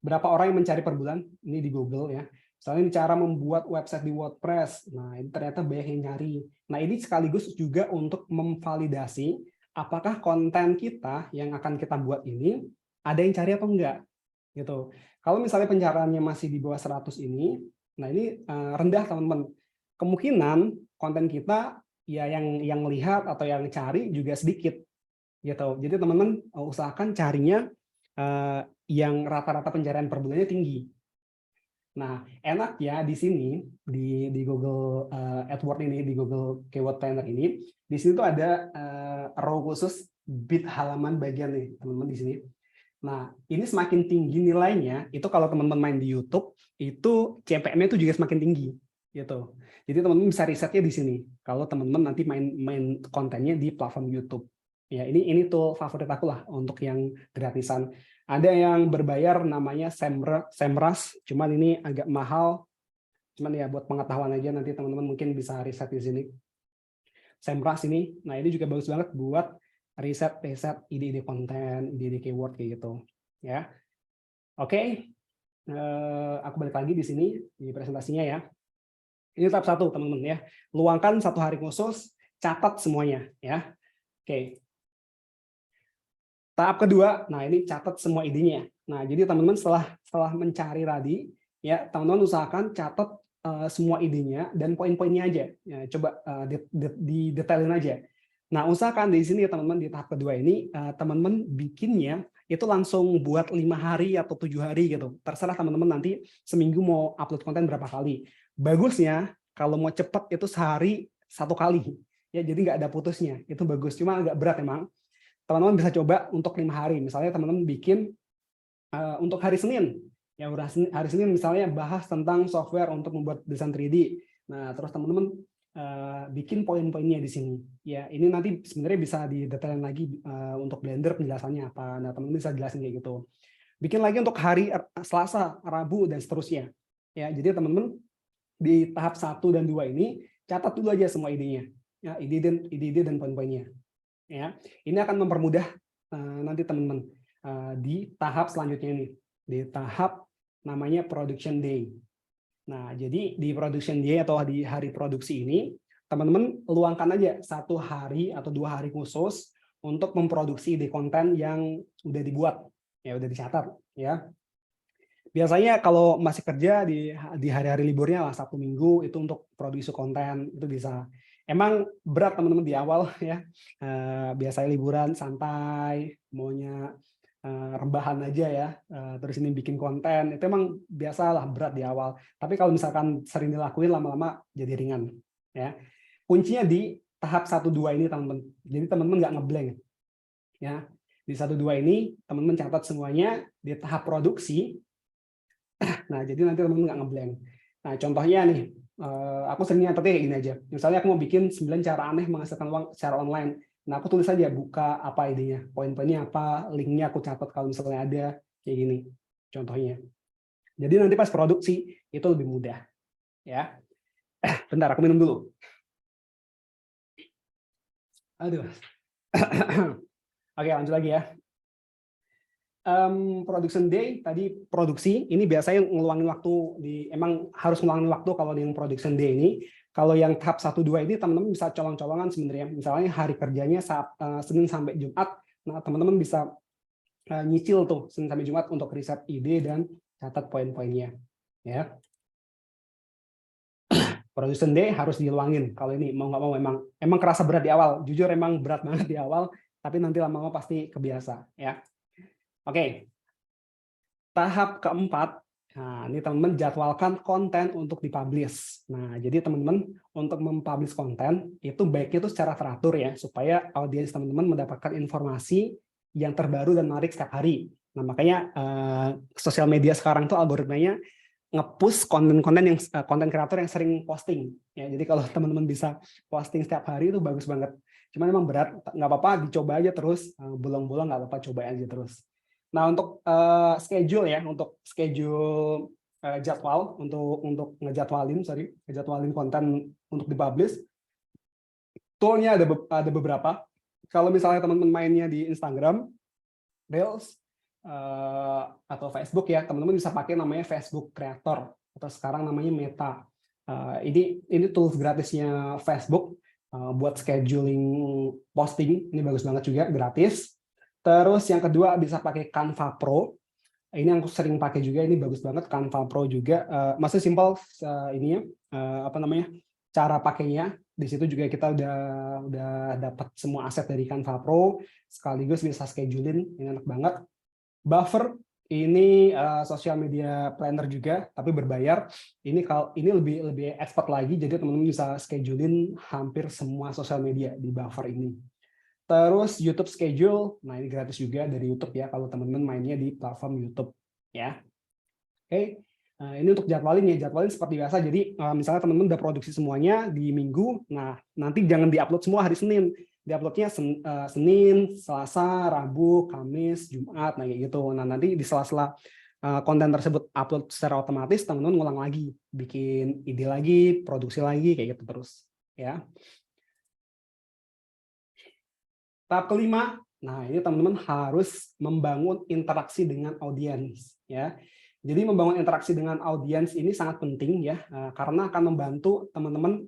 Berapa orang yang mencari per bulan ini di Google ya. Misalnya ini cara membuat website di WordPress. Nah, ini ternyata banyak yang nyari. Nah, ini sekaligus juga untuk memvalidasi apakah konten kita yang akan kita buat ini ada yang cari atau enggak. Gitu. Kalau misalnya pencariannya masih di bawah 100 ini, nah ini rendah teman-teman. Kemungkinan konten kita ya yang lihat atau yang cari juga sedikit. Gitu. Jadi teman-teman usahakan carinya yang rata-rata pencarian per bulannya tinggi. Nah, enak ya di sini di Google AdWords ini, di Google Keyword Planner ini, di sini tuh ada row khusus bid halaman bagian nih, teman-teman di sini. Nah, ini semakin tinggi nilainya, itu kalau teman-teman main di YouTube, itu CPM-nya itu juga semakin tinggi, gitu. Jadi teman-teman bisa risetnya di sini. Kalau teman-teman nanti main kontennya di platform YouTube. Ya, ini tuh favorit aku lah untuk yang gratisan. Ada yang berbayar namanya Semrush, cuman ini agak mahal. Cuman ya buat pengetahuan aja, nanti teman-teman mungkin bisa riset di sini. Semrush ini, nah ini juga bagus banget buat riset ide-ide konten, ide-ide keyword kayak gitu. Ya, oke. Aku balik lagi di sini di presentasinya ya. Ini tahap 1 teman-teman ya. Luangkan 1 hari khusus, catat semuanya ya. Oke. Tahap kedua, nah ini catat semua idenya. Nah, jadi teman-teman setelah mencari tadi, ya teman-teman usahakan catat semua idenya dan poin-poinnya aja. Ya, coba didetailin aja. Nah, usahakan di sini ya teman-teman di tahap kedua ini teman-teman bikinnya itu langsung buat 5 hari atau 7 hari gitu. Terserah teman-teman nanti seminggu mau upload konten berapa kali. Bagusnya kalau mau cepat itu sehari 1 kali. Ya, jadi nggak ada putusnya. Itu bagus. Cuma agak berat emang. Teman-teman bisa coba untuk 5 hari. Misalnya teman-teman bikin untuk hari Senin. Ya, hari Senin misalnya bahas tentang software untuk membuat desain 3D. Nah, terus teman-teman bikin poin-poinnya di sini. Ya, ini nanti sebenarnya bisa didetailkan lagi untuk Blender penjelasannya apa. Nah, teman-teman bisa jelasin kayak gitu. Bikin lagi untuk hari Selasa, Rabu, dan seterusnya. Ya, jadi teman-teman di tahap 1 dan 2 ini catat dulu aja semua idenya. Ya, ide dan poin-poinnya. Ya, ini akan mempermudah nanti teman-teman di tahap selanjutnya ini, di tahap namanya production day. Nah, jadi di production day atau di hari produksi ini, teman-teman luangkan aja 1 hari atau 2 hari khusus untuk memproduksi ide konten yang udah dibuat, ya udah dicatat, ya. Biasanya kalau masih kerja di hari-hari liburnya lah, Sabtu Minggu itu untuk produksi konten itu bisa. Emang berat teman-teman di awal ya, biasanya liburan santai, maunya rebahan aja ya, terus ini bikin konten, itu emang biasalah berat di awal. Tapi kalau misalkan sering dilakuin lama-lama jadi ringan. Ya, kuncinya di tahap 1-2 ini teman-teman. Jadi teman-teman nggak ngeblank. Ya, di 1-2 ini teman-teman catat semuanya di tahap produksi. Nah, jadi nanti teman-teman nggak ngeblank. Nah, contohnya nih. Aku sering nyatetnya kayak gini aja. Misalnya aku mau bikin 9 cara aneh menghasilkan uang secara online. Nah, aku tulis aja buka apa idenya, poin-poinnya apa, linknya aku catat kalau misalnya ada kayak gini. Contohnya. Jadi nanti pas produksi itu lebih mudah. Ya. Bentar, aku minum dulu. Aduh. Oke, lanjut lagi ya. Production day tadi produksi ini biasanya ngeluangin waktu emang harus ngeluangin waktu kalau di production day ini. Kalau yang tahap 1-2 ini teman-teman bisa colong-colongan sebenarnya. Misalnya hari kerjanya saat Senin sampai Jumat, nah teman-teman bisa nyicil tuh Senin sampai Jumat untuk riset ide dan catat poin-poinnya. Ya. Production day harus diluangin. Kalau ini mau nggak mau emang kerasa berat di awal. Jujur emang berat banget di awal, tapi nanti lama-lama pasti kebiasa. Ya. Oke, tahap keempat, nah ini teman-teman jadwalkan konten untuk dipublish. Nah, jadi teman-teman untuk mempublish konten itu baiknya itu secara teratur ya, supaya audiens teman-teman mendapatkan informasi yang terbaru dan menarik setiap hari. Nah, makanya sosial media sekarang tuh algoritmanya nge-push konten-konten yang konten kreator yang sering posting. Ya, jadi kalau teman-teman bisa posting setiap hari itu bagus banget. Cuman memang berat, nggak apa-apa dicoba aja terus, bolong-bolong nggak apa-apa coba aja terus. Nah, untuk schedule ya, untuk schedule jadwal untuk ngejadwalin konten untuk dipublish. Toolnya ada beberapa. Kalau misalnya teman-teman mainnya di Instagram, Reels, atau Facebook ya, teman-teman bisa pakai namanya Facebook Creator atau sekarang namanya Meta. Ini tools gratisnya Facebook buat scheduling posting, ini bagus banget juga, gratis. Terus yang kedua bisa pakai Canva Pro. Ini yang aku sering pakai juga, ini bagus banget Canva Pro juga. Masih simpel ininya, cara pakainya. Di situ juga kita udah dapat semua aset dari Canva Pro, sekaligus bisa scheduling, ini enak banget. Buffer ini social media planner juga, tapi berbayar. Ini lebih expert lagi, jadi teman-teman bisa scheduling hampir semua sosial media di Buffer ini. Terus YouTube Schedule, nah ini gratis juga dari YouTube ya, kalau teman-teman mainnya di platform YouTube ya. Oke, ini untuk jadwalin ya, jadwalin seperti biasa. Jadi misalnya teman-teman udah produksi semuanya di Minggu, nah nanti jangan diupload semua hari Senin. Diuploadnya Senin, Selasa, Rabu, Kamis, Jumat, nah kayak gitu. Nah nanti di sela-sela konten tersebut upload secara otomatis, teman-teman ngulang lagi, bikin ide lagi, produksi lagi, kayak gitu terus. Ya. Tahap kelima, nah ini teman-teman harus membangun interaksi dengan audiens. Ya. Jadi membangun interaksi dengan audiens ini sangat penting ya, karena akan membantu teman-teman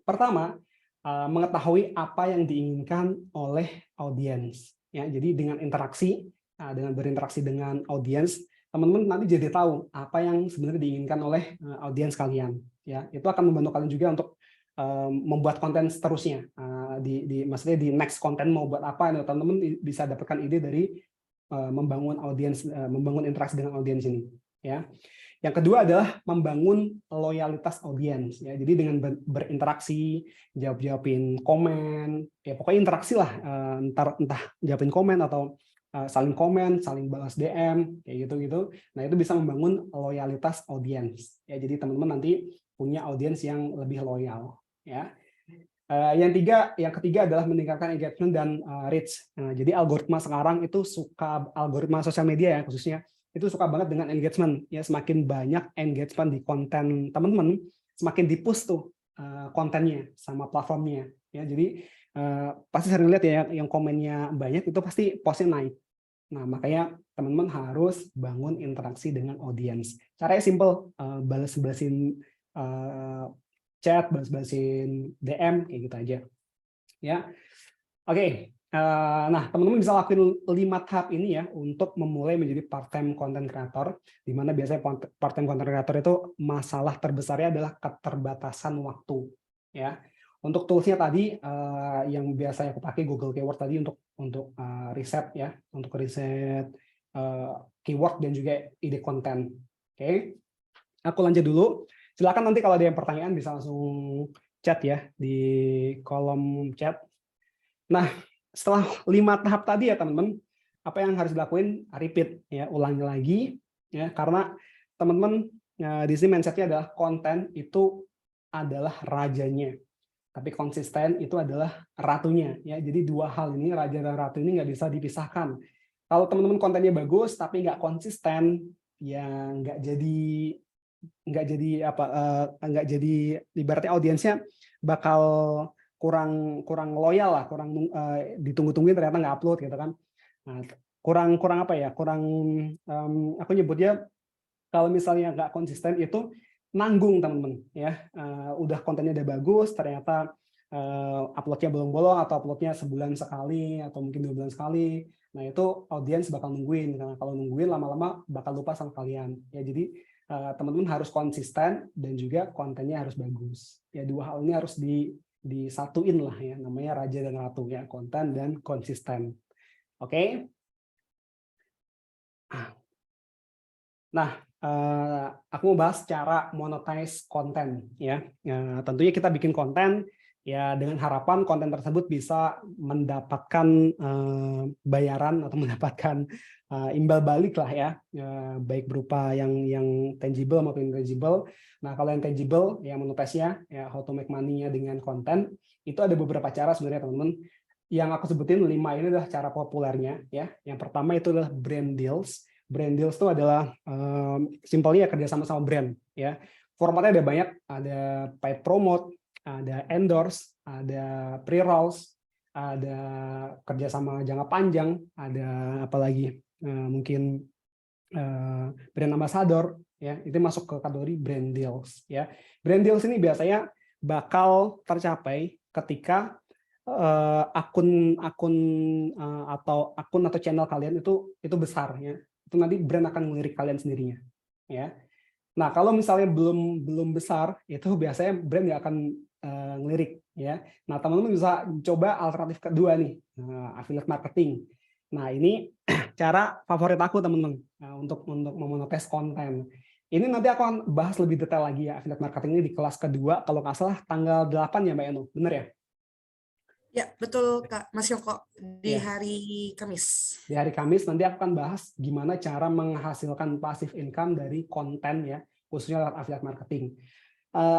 pertama mengetahui apa yang diinginkan oleh audiens. Ya, jadi dengan berinteraksi dengan audiens, teman-teman nanti jadi tahu apa yang sebenarnya diinginkan oleh audiens kalian. Ya, itu akan membantu kalian juga untuk membuat konten seterusnya. Maksudnya di next konten mau buat apa, teman-teman bisa dapatkan ide dari membangun audiens, membangun interaksi dengan audiens ini. Ya. Yang kedua adalah membangun loyalitas audiens. Ya. Jadi dengan berinteraksi, jawabin komen, ya pokoknya interaksi lah, entah jawabin komen atau saling komen, saling balas DM, kayak gitu-gitu. Nah itu bisa membangun loyalitas audiens. Ya, jadi teman-teman nanti punya audiens yang lebih loyal. Ya. Yang ketiga adalah meningkatkan engagement dan reach. Nah, jadi algoritma sekarang itu algoritma sosial media ya khususnya, itu suka banget dengan engagement ya, semakin banyak engagement di konten teman-teman, semakin di-push tuh kontennya sama platformnya ya. Jadi pasti sering lihat ya yang komennya banyak itu pasti postnya naik. Nah, makanya teman-teman harus bangun interaksi dengan audiens. Caranya simple, balas-balasin chat, balas-balasin DM kayak gitu aja. Ya. Oke. Nah, teman-teman bisa lakuin 5 tahap ini ya untuk memulai menjadi part-time content creator, di mana biasanya part-time content creator itu masalah terbesarnya adalah keterbatasan waktu. Ya, untuk toolsnya tadi yang biasanya aku pakai Google Keyword tadi untuk riset ya, untuk riset keyword dan juga ide konten. Oke, aku lanjut dulu. Silakan nanti kalau ada yang pertanyaan bisa langsung chat ya di kolom chat. Nah, setelah 5 tahap tadi ya teman-teman, apa yang harus dilakuin? Repeat ya, ulangi lagi ya, karena teman-teman di sini mindsetnya adalah konten itu adalah rajanya, tapi konsisten itu adalah ratunya ya. Jadi dua hal ini, raja dan ratu ini nggak bisa dipisahkan. Kalau teman-teman kontennya bagus tapi nggak konsisten, ya nggak jadi ibaratnya audiensnya bakal kurang loyal lah, kurang ditunggu-tungguin ternyata nggak upload gitu kan. Nah, kurang apa ya? Aku nyebutnya kalau misalnya nggak konsisten itu nanggung teman-teman ya. Udah kontennya udah bagus ternyata uploadnya bolong-bolong atau uploadnya sebulan sekali atau mungkin 2 bulan sekali. Nah, itu audiens bakal nungguin, karena kalau nungguin lama-lama bakal lupa sama kalian. Ya, jadi teman-teman harus konsisten dan juga kontennya harus bagus. Ya, dua hal ini harus disatuin lah ya, namanya raja dan ratu ya, konten dan konsisten. Oke. Nah, aku mau bahas cara monetize konten ya. Tentunya kita bikin konten ya dengan harapan konten tersebut bisa mendapatkan bayaran atau mendapatkan imbal balik lah ya, baik berupa yang tangible maupun intangible. Nah, kalau yang tangible, yang monetize-nya, ya how to make money-nya dengan konten, itu ada beberapa cara sebenarnya teman-teman. Yang aku sebutin 5 ini adalah cara populernya ya. Yang pertama itu adalah brand deals. Brand deals itu adalah simpelnya kerjasama sama brand ya. Formatnya ada banyak, ada paid promote, ada endorse, ada pre-rolls, ada kerjasama jangka panjang, ada apa lagi? mungkin brand ambassador, ya itu masuk ke kategori brand deals. Ya, brand deals ini biasanya bakal tercapai ketika akun atau channel kalian itu besar, ya. Itu nanti brand akan melirik kalian sendirinya, ya. Nah, kalau misalnya belum besar, itu biasanya brand nggak akan ngelirik, ya. Nah, teman-teman bisa coba alternatif kedua nih, affiliate marketing. Nah, ini cara favorit aku, teman-teman, untuk memonetize konten. Ini nanti aku akan bahas lebih detail lagi ya, affiliate marketing ini di kelas kedua, kalau nggak salah tanggal 8 ya, Mbak Eno, bener ya? Ya, betul Kak Mas Yoko, di Ya. hari Kamis. Di hari Kamis nanti aku akan bahas gimana cara menghasilkan passive income dari konten, ya, khususnya lewat affiliate marketing.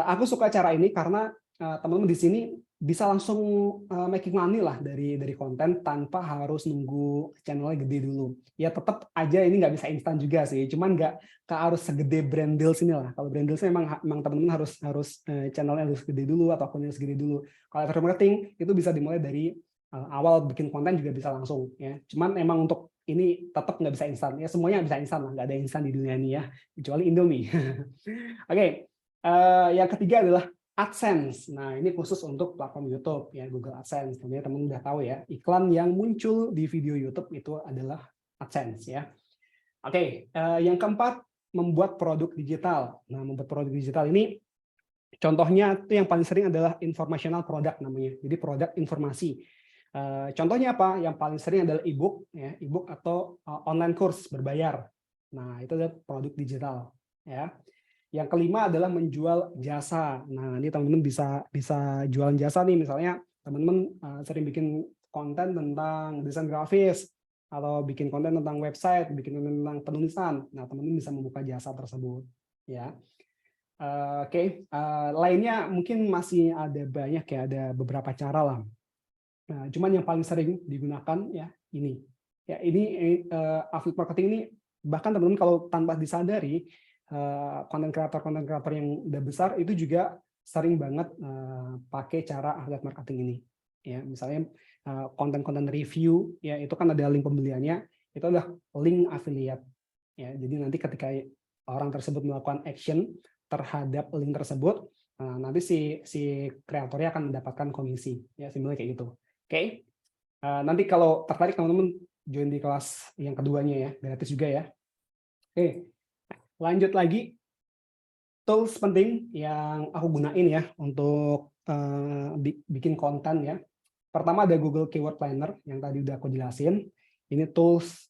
Aku suka cara ini karena teman-teman di sini bisa langsung making money lah dari konten tanpa harus nunggu channelnya gede dulu. Ya tetap aja ini nggak bisa instan juga sih, cuman nggak harus segede brand deals ini lah. Kalau brand deals memang teman-teman harus channelnya harus gede dulu atau akunnya harus gede dulu. Kalau affiliate marketing itu bisa dimulai dari awal bikin konten juga bisa langsung, ya. Cuman emang untuk ini tetap nggak bisa instan. Ya semuanya bisa instan lah, nggak ada instan di dunia ini ya, kecuali Indomie. Oke. Yang ketiga adalah AdSense. Nah, ini khusus untuk platform YouTube, ya, Google AdSense. Tentunya teman udah tahu ya, iklan yang muncul di video YouTube itu adalah AdSense, ya. Oke, yang keempat, membuat produk digital. Nah, membuat produk digital ini contohnya itu yang paling sering adalah informational product namanya. Jadi produk informasi. Contohnya apa? Yang paling sering adalah e-book, ya, e-book atau online course berbayar. Nah, itu adalah produk digital, ya. Yang kelima adalah menjual jasa. Nah, ini teman-teman bisa jualan jasa nih, misalnya teman-teman sering bikin konten tentang desain grafis atau bikin konten tentang website, bikin konten tentang penulisan. Nah, teman-teman bisa membuka jasa tersebut, ya. Oke. Lainnya mungkin masih ada banyak ya, ada beberapa cara lah. Nah, cuman yang paling sering digunakan ya ini. Ya, ini affiliate marketing ini bahkan teman-teman kalau tanpa disadari konten kreator yang udah besar itu juga sering banget pakai cara affiliate marketing ini. Ya, misalnya konten-konten review ya itu kan ada link pembeliannya, itu adalah link affiliate. Ya, jadi nanti ketika orang tersebut melakukan action terhadap link tersebut, nanti si kreatornya akan mendapatkan komisi. Ya, simpelnya kayak gitu. Oke. Nanti kalau tertarik teman-teman join di kelas yang keduanya ya, gratis juga ya. Oke. Lanjut lagi, tools penting yang aku gunain ya untuk bikin konten ya. Pertama ada Google Keyword Planner yang tadi udah aku jelasin. Ini tools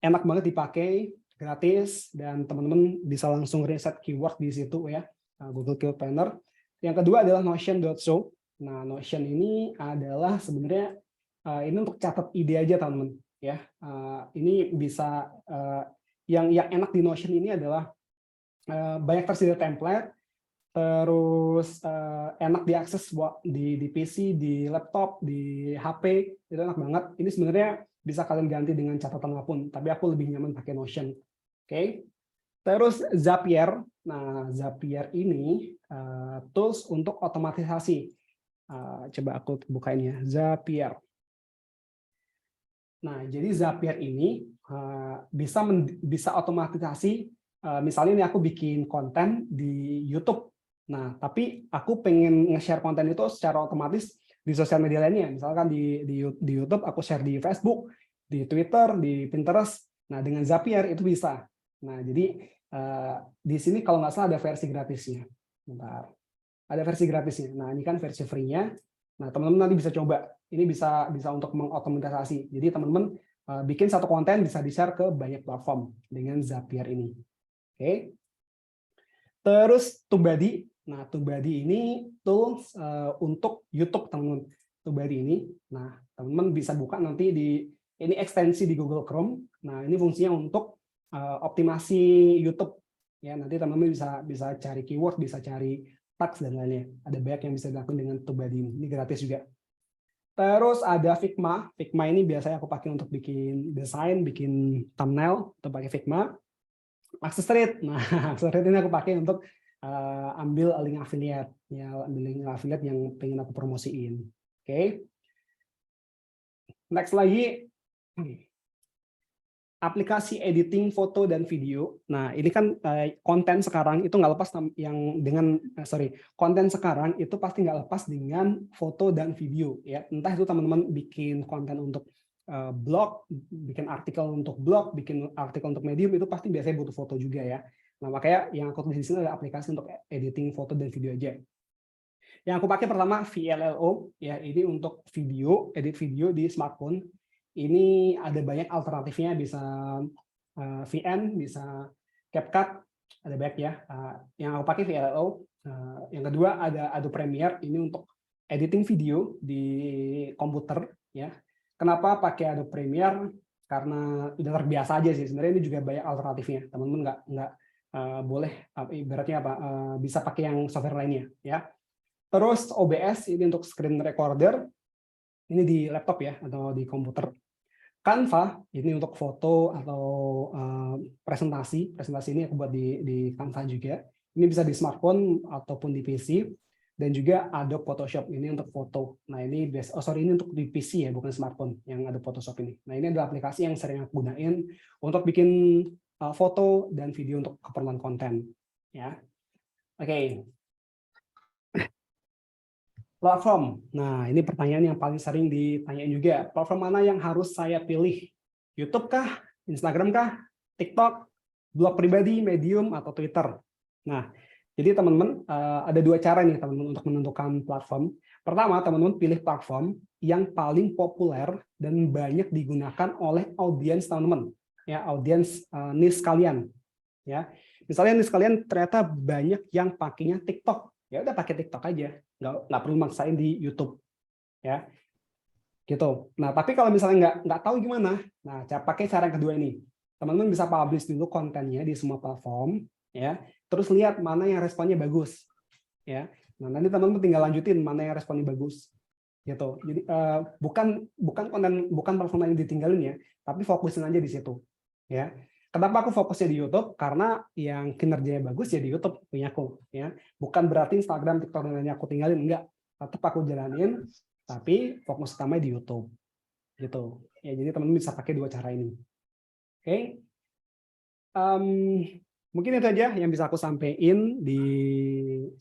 enak banget dipakai, gratis, dan teman-teman bisa langsung riset keyword di situ ya, Google Keyword Planner. Yang kedua adalah Notion.so. Nah, Notion ini adalah sebenarnya ini untuk catat ide aja teman-teman ya. Ini bisa yang enak di Notion ini adalah banyak tersedia template, terus enak diakses di PC, di laptop, di HP, itu enak banget. Ini sebenarnya bisa kalian ganti dengan catatan apapun, tapi aku lebih nyaman pakai Notion. Oke. Terus Zapier. Nah, Zapier ini tools untuk otomatisasi. Coba aku bukain ya, Zapier. Nah, jadi Zapier ini bisa otomatisasi. Misalnya ini aku bikin konten di YouTube. Nah, tapi aku pengen nge-share konten itu secara otomatis di sosial media lainnya. Misalkan di YouTube aku share di Facebook, di Twitter, di Pinterest. Nah, dengan Zapier itu bisa. Nah, jadi di sini kalau nggak salah ada versi gratisnya. Bentar. Ada versi gratisnya. Nah, ini kan versi free-nya. Nah, teman-teman nanti bisa coba. Ini bisa untuk mengotomatisasi. Jadi teman-teman bikin satu konten bisa di-share ke banyak platform dengan Zapier ini. Oke. Terus TubeBuddy. Nah, TubeBuddy ini tools untuk YouTube, teman-teman. TubeBuddy ini. Nah, teman-teman bisa buka nanti ini ekstensi di Google Chrome. Nah, ini fungsinya untuk optimasi YouTube. Ya, nanti teman-teman bisa cari keyword, bisa cari tags dan lainnya. Ada banyak yang bisa dilakukan dengan TubeBuddy ini. Ini gratis juga. Terus ada Figma. Figma ini biasanya aku pakai untuk bikin desain, bikin thumbnail, atau pakai Figma. Access-Rate. Nah, Access-Rate ini aku pakai untuk ambil link affiliate. Ya, ambil link affiliate yang pengen aku promosiin. Oke. Next lagi. aplikasi editing foto dan video. Nah, ini kan konten sekarang itu nggak lepas yang dengan konten sekarang itu pasti nggak lepas dengan foto dan video ya. Entah itu teman-teman bikin konten untuk blog, bikin artikel untuk blog, bikin artikel untuk Medium, itu pasti biasanya butuh foto juga ya. Nah, makanya yang aku tulis di sini adalah aplikasi untuk editing foto dan video aja. Yang aku pakai pertama VLLO ya, ini untuk video, edit video di smartphone. Ini ada banyak alternatifnya, bisa VN, bisa CapCut, ada banyak ya. Yang aku pakai VLLO. Yang kedua ada Adobe Premiere, ini untuk editing video di komputer ya. Kenapa pakai Adobe Premiere? Karena udah terbiasa aja sih. Sebenarnya ini juga banyak alternatifnya. Teman-teman nggak boleh ibaratnya apa bisa pakai yang software lainnya ya. Terus OBS ini untuk screen recorder. Ini di laptop ya atau di komputer. Canva ini untuk foto atau presentasi. Presentasi ini aku buat di Canva juga. Ini bisa di smartphone ataupun di PC. Dan juga Adobe Photoshop ini untuk foto. Nah ini ini untuk di PC ya, bukan smartphone yang Adobe Photoshop ini. Nah ini adalah aplikasi yang sering aku gunain untuk bikin foto dan video untuk keperluan konten. Ya, oke. Platform. Nah, ini pertanyaan yang paling sering ditanyain juga. Platform mana yang harus saya pilih? YouTube kah? Instagram kah? TikTok? Blog pribadi, Medium, atau Twitter? Nah, jadi teman-teman ada dua cara nih teman-teman untuk menentukan platform. Pertama, teman-teman pilih platform yang paling populer dan banyak digunakan oleh audiens teman-teman. Ya, audiens niche kalian. Ya, misalnya niche kalian ternyata banyak yang pakainya TikTok. Ya udah pakai TikTok aja, nggak perlu maksain di YouTube, ya, gitu. Nah, tapi kalau misalnya nggak tahu gimana, nah pakai cara yang kedua ini, teman-teman bisa publish dulu kontennya di semua platform, ya, terus lihat mana yang responnya bagus, ya. Nah, nanti teman-teman tinggal lanjutin mana yang responnya bagus, gitu. Jadi bukan platform yang ditinggalin ya, tapi fokusin aja di situ, ya. Kenapa aku fokusnya di YouTube? Karena yang kinerjanya bagus ya di YouTube punya aku, ya. Bukan berarti Instagram, TikTok dan lainnya aku tinggalin, enggak. Tetap aku jalanin, tapi fokus utama di YouTube, gitu. Ya, jadi teman-teman bisa pakai dua cara ini. Oke, mungkin itu aja yang bisa aku sampaikan di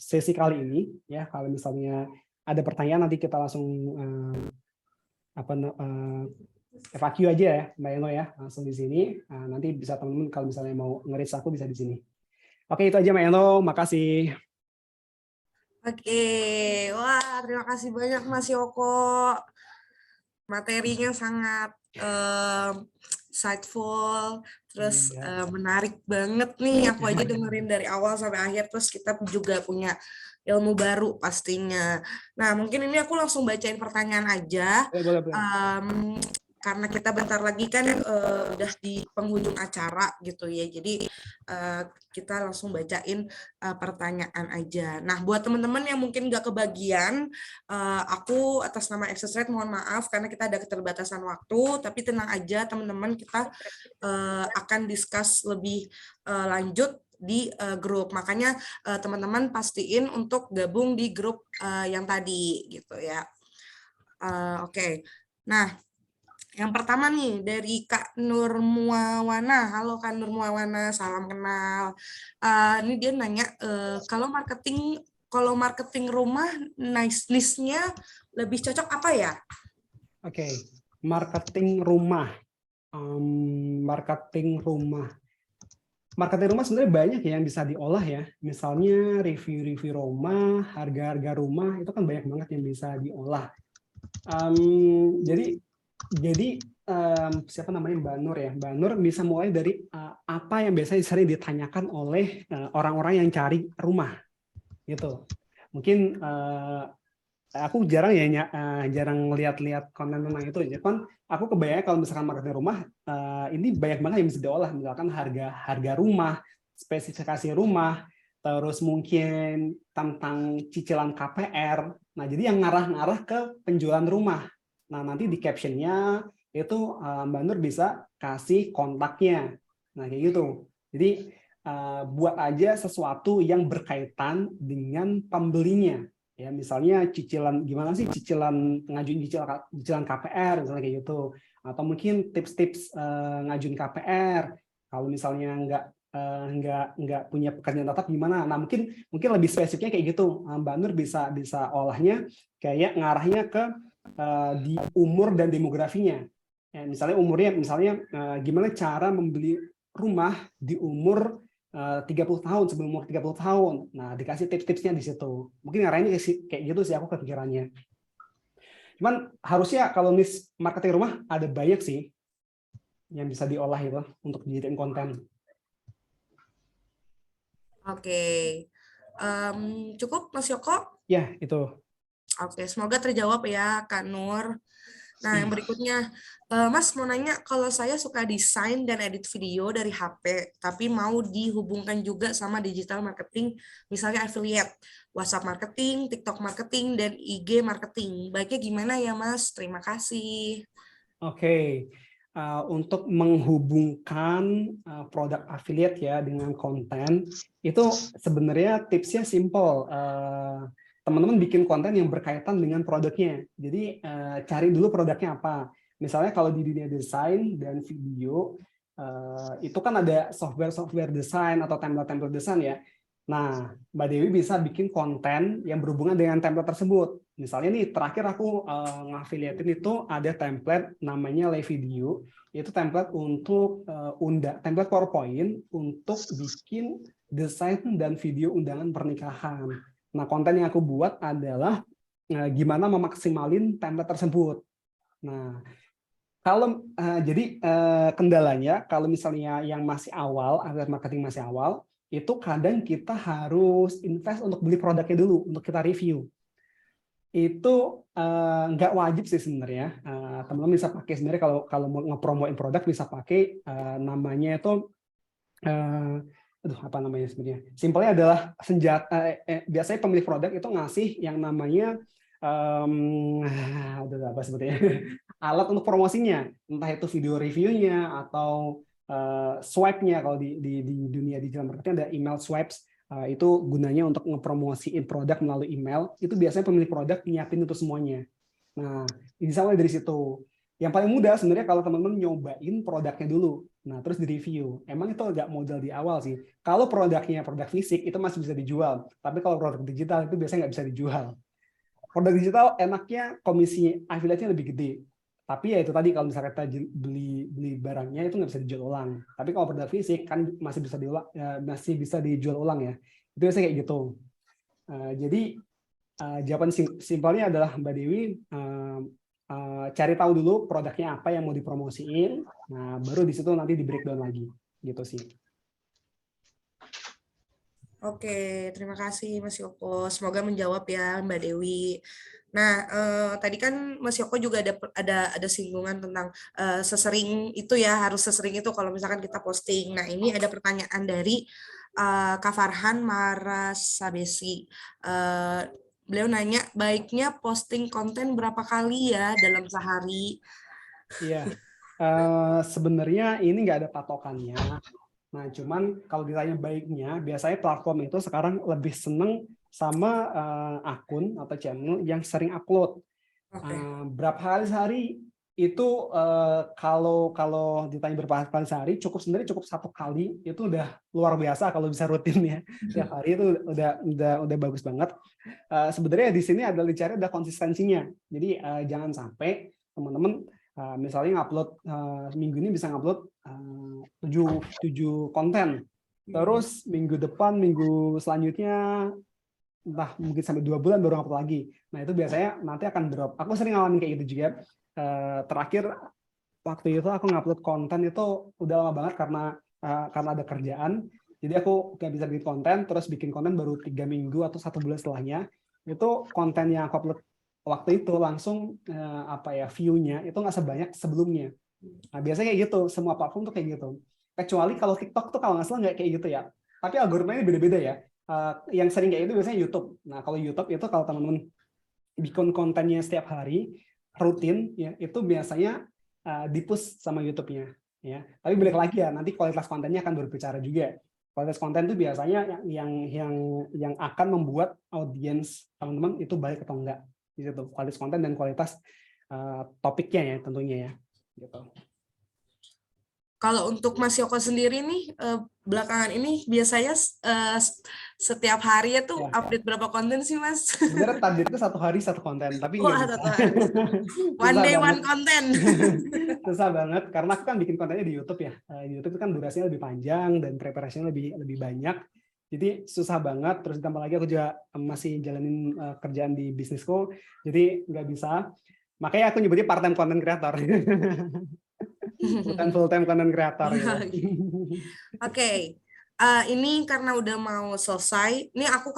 sesi kali ini. Ya, kalau misalnya ada pertanyaan nanti kita langsung FAQ aja ya, Mbak Eno ya, langsung di sini. Nah, nanti bisa teman-teman kalau misalnya mau nge-reach aku bisa di sini. Oke, itu aja Mbak Eno, makasih. Oke, wah terima kasih banyak Mas Yoko. Materinya sangat insightful, terus menarik banget nih. Aku aja dengerin dari awal sampai akhir, terus kita juga punya ilmu baru pastinya. Nah, mungkin ini aku langsung bacain pertanyaan aja. Boleh. Karena kita bentar lagi kan udah di penghujung acara gitu ya, jadi kita langsung bacain pertanyaan aja. Nah, buat teman-teman yang mungkin nggak kebagian, aku atas nama Access Rate mohon maaf karena kita ada keterbatasan waktu, tapi tenang aja teman-teman, kita akan discuss lebih lanjut di grup. Makanya teman-teman pastiin untuk gabung di grup yang tadi gitu ya. Oke. Nah, yang pertama nih dari Kak Nur Muawana. Halo Kak Nur Muawana, salam kenal. Ini dia nanya kalau marketing rumah niche-nya lebih cocok apa ya? Oke, marketing rumah. Marketing rumah sebenarnya banyak ya yang bisa diolah ya. Misalnya review rumah, harga-harga rumah itu kan banyak banget yang bisa diolah. Jadi siapa namanya Mbak Nur ya? Mbak Nur bisa mulai dari apa yang biasanya sering ditanyakan oleh orang-orang yang cari rumah, gitu. Mungkin aku jarang lihat konten tentang itu. Jadi kan aku kebayang kalau misalkan marketing rumah ini banyak banget yang bisa diolah. Misalkan harga rumah, spesifikasi rumah, terus mungkin tentang cicilan KPR. Nah, jadi yang ngarah-ngarah ke penjualan rumah. Nah, nanti di caption-nya itu Mbak Nur bisa kasih kontaknya. Nah, kayak gitu. Jadi buat aja sesuatu yang berkaitan dengan pembelinya. Ya, misalnya cicilan gimana sih cicilan ngajuin cicilan KPR misalnya kayak gitu, atau mungkin tips-tips ngajuin KPR kalau misalnya nggak punya pekerjaan tetap gimana. Nah, mungkin lebih spesifiknya kayak gitu. Mbak Nur bisa olahnya kayak ngarahnya ke di umur dan demografinya. Ya, misalnya umurnya gimana cara membeli rumah di umur 30 tahun, sebelum umur 30 tahun. Nah, dikasih tips-tipsnya di situ. Mungkin ngarahinnya kayak gitu sih aku kepikirannya. Cuman harusnya kalau niche marketing rumah ada banyak sih yang bisa diolah itu untuk dijadiin konten. Oke. Cukup Mas Yoko? Ya, itu. Oke, semoga terjawab ya Kak Nur. Nah, yang berikutnya, Mas mau nanya, kalau saya suka desain dan edit video dari HP, tapi mau dihubungkan juga sama digital marketing, misalnya affiliate, WhatsApp marketing, TikTok marketing, dan IG marketing. Baiknya gimana ya, Mas? Terima kasih. Oke. Untuk menghubungkan produk affiliate ya dengan konten, itu sebenarnya tipsnya simple. Teman-teman bikin konten yang berkaitan dengan produknya. Jadi cari dulu produknya apa. Misalnya kalau di dunia desain dan video, itu kan ada software desain atau template desain ya. Nah, Mbak Dewi bisa bikin konten yang berhubungan dengan template tersebut. Misalnya nih, terakhir aku ngafiliatin itu ada template namanya Live Video. Itu template untuk template PowerPoint untuk bikin desain dan video undangan pernikahan. Nah, konten yang aku buat adalah gimana memaksimalin template tersebut. Nah, jadi kendalanya kalau misalnya yang masih awal, affiliate marketing masih awal, itu kadang kita harus invest untuk beli produknya dulu, untuk kita review. Itu nggak wajib sih sebenarnya. Teman-teman bisa pakai sebenarnya kalau mau ngepromoin produk bisa pakai namanya itu apa namanya sebenarnya? Simpelnya adalah biasanya pemilik produk itu ngasih yang namanya apa sebetulnya alat untuk promosinya, entah itu video reviewnya atau swipe-nya. Kalau di dunia digital marketing ada email swipes, itu gunanya untuk ngepromosiin produk melalui email. Itu biasanya pemilik produk nyiapin itu semuanya. Nah, bisa mulai dari situ. Yang paling mudah sebenarnya kalau teman-teman nyobain produknya dulu, nah terus di-review. Emang itu agak modal di awal sih. Kalau produknya produk fisik itu masih bisa dijual, tapi kalau produk digital itu biasanya nggak bisa dijual. Produk digital enaknya komisi affiliate-nya lebih gede. Tapi ya itu tadi kalau misalnya kita beli barangnya itu nggak bisa dijual ulang. Tapi kalau produk fisik kan masih bisa dijual ulang ya. Itu biasanya kayak gitu. Jadi jawaban simpelnya adalah Mbak Dewi cari tahu dulu produknya apa yang mau dipromosiin. Nah, baru di situ nanti di breakdown lagi. Gitu sih. Oke, terima kasih Mas Yoko. Semoga menjawab ya Mbak Dewi. Nah, tadi kan Mas Yoko juga ada singgungan tentang sesering itu ya, harus sesering itu kalau misalkan kita posting. Nah, ini ada pertanyaan dari Kak Farhan Marasabesi. Beliau nanya, baiknya posting konten berapa kali ya dalam sehari? Iya, sebenarnya ini nggak ada patokannya. Nah, cuman kalau ditanya baiknya, biasanya platform itu sekarang lebih seneng sama akun atau channel yang sering upload. Berapa kali sehari itu kalau ditanya berapa kali sehari, sebenarnya cukup 1 kali itu udah luar biasa kalau bisa rutin ya. Tiap hari itu udah bagus banget. Sebenarnya di sini adalah dicari ada konsistensinya. Jadi jangan sampai teman-teman misalnya ngupload minggu ini bisa ngupload 7 konten, terus minggu depan, minggu selanjutnya entah mungkin sampai 2 bulan baru ngupload lagi. Nah, itu biasanya nanti akan drop. Aku sering ngalamin kayak gitu juga. Terakhir waktu itu aku ngupload konten itu udah lama banget karena ada kerjaan. Jadi aku nggak bisa bikin konten, terus bikin konten baru 3 minggu atau 1 bulan setelahnya. Itu konten yang aku upload waktu itu langsung view-nya itu nggak sebanyak sebelumnya. Nah, biasanya kayak gitu, semua platform tuh kayak gitu. Kecuali kalau TikTok tuh kalau nggak salah nggak kayak gitu ya. Tapi algoritmanya beda-beda ya. Yang sering kayak itu biasanya YouTube. Nah, kalau YouTube itu kalau teman-teman bikin kontennya setiap hari, rutin, ya itu biasanya di-push sama YouTube-nya. Ya. Tapi balik lagi ya, nanti kualitas kontennya akan berbicara juga. Kualitas konten itu biasanya yang akan membuat audiens teman-teman itu baik atau enggak. Gitu. Kualitas konten dan kualitas topiknya ya tentunya ya. Gitu. Kalau untuk Mas Yoko sendiri nih, belakangan ini biasanya setiap hari tuh Ya. update berapa konten sih, Mas? Sebenarnya targetnya 1 hari 1 konten, tapi Wah, nggak bisa. 1 hari. One Susah day, banget. one content. Susah banget, karena aku kan bikin kontennya di YouTube ya. Di YouTube itu kan durasinya lebih panjang dan preparasinya lebih banyak. Jadi susah banget, terus ditambah lagi aku juga masih jalanin kerjaan di bisnisku, jadi nggak bisa. Makanya aku nyebutnya part-time content creator. Bukan full-time content creator. Gitu. Oke. Ini karena udah mau selesai, ini aku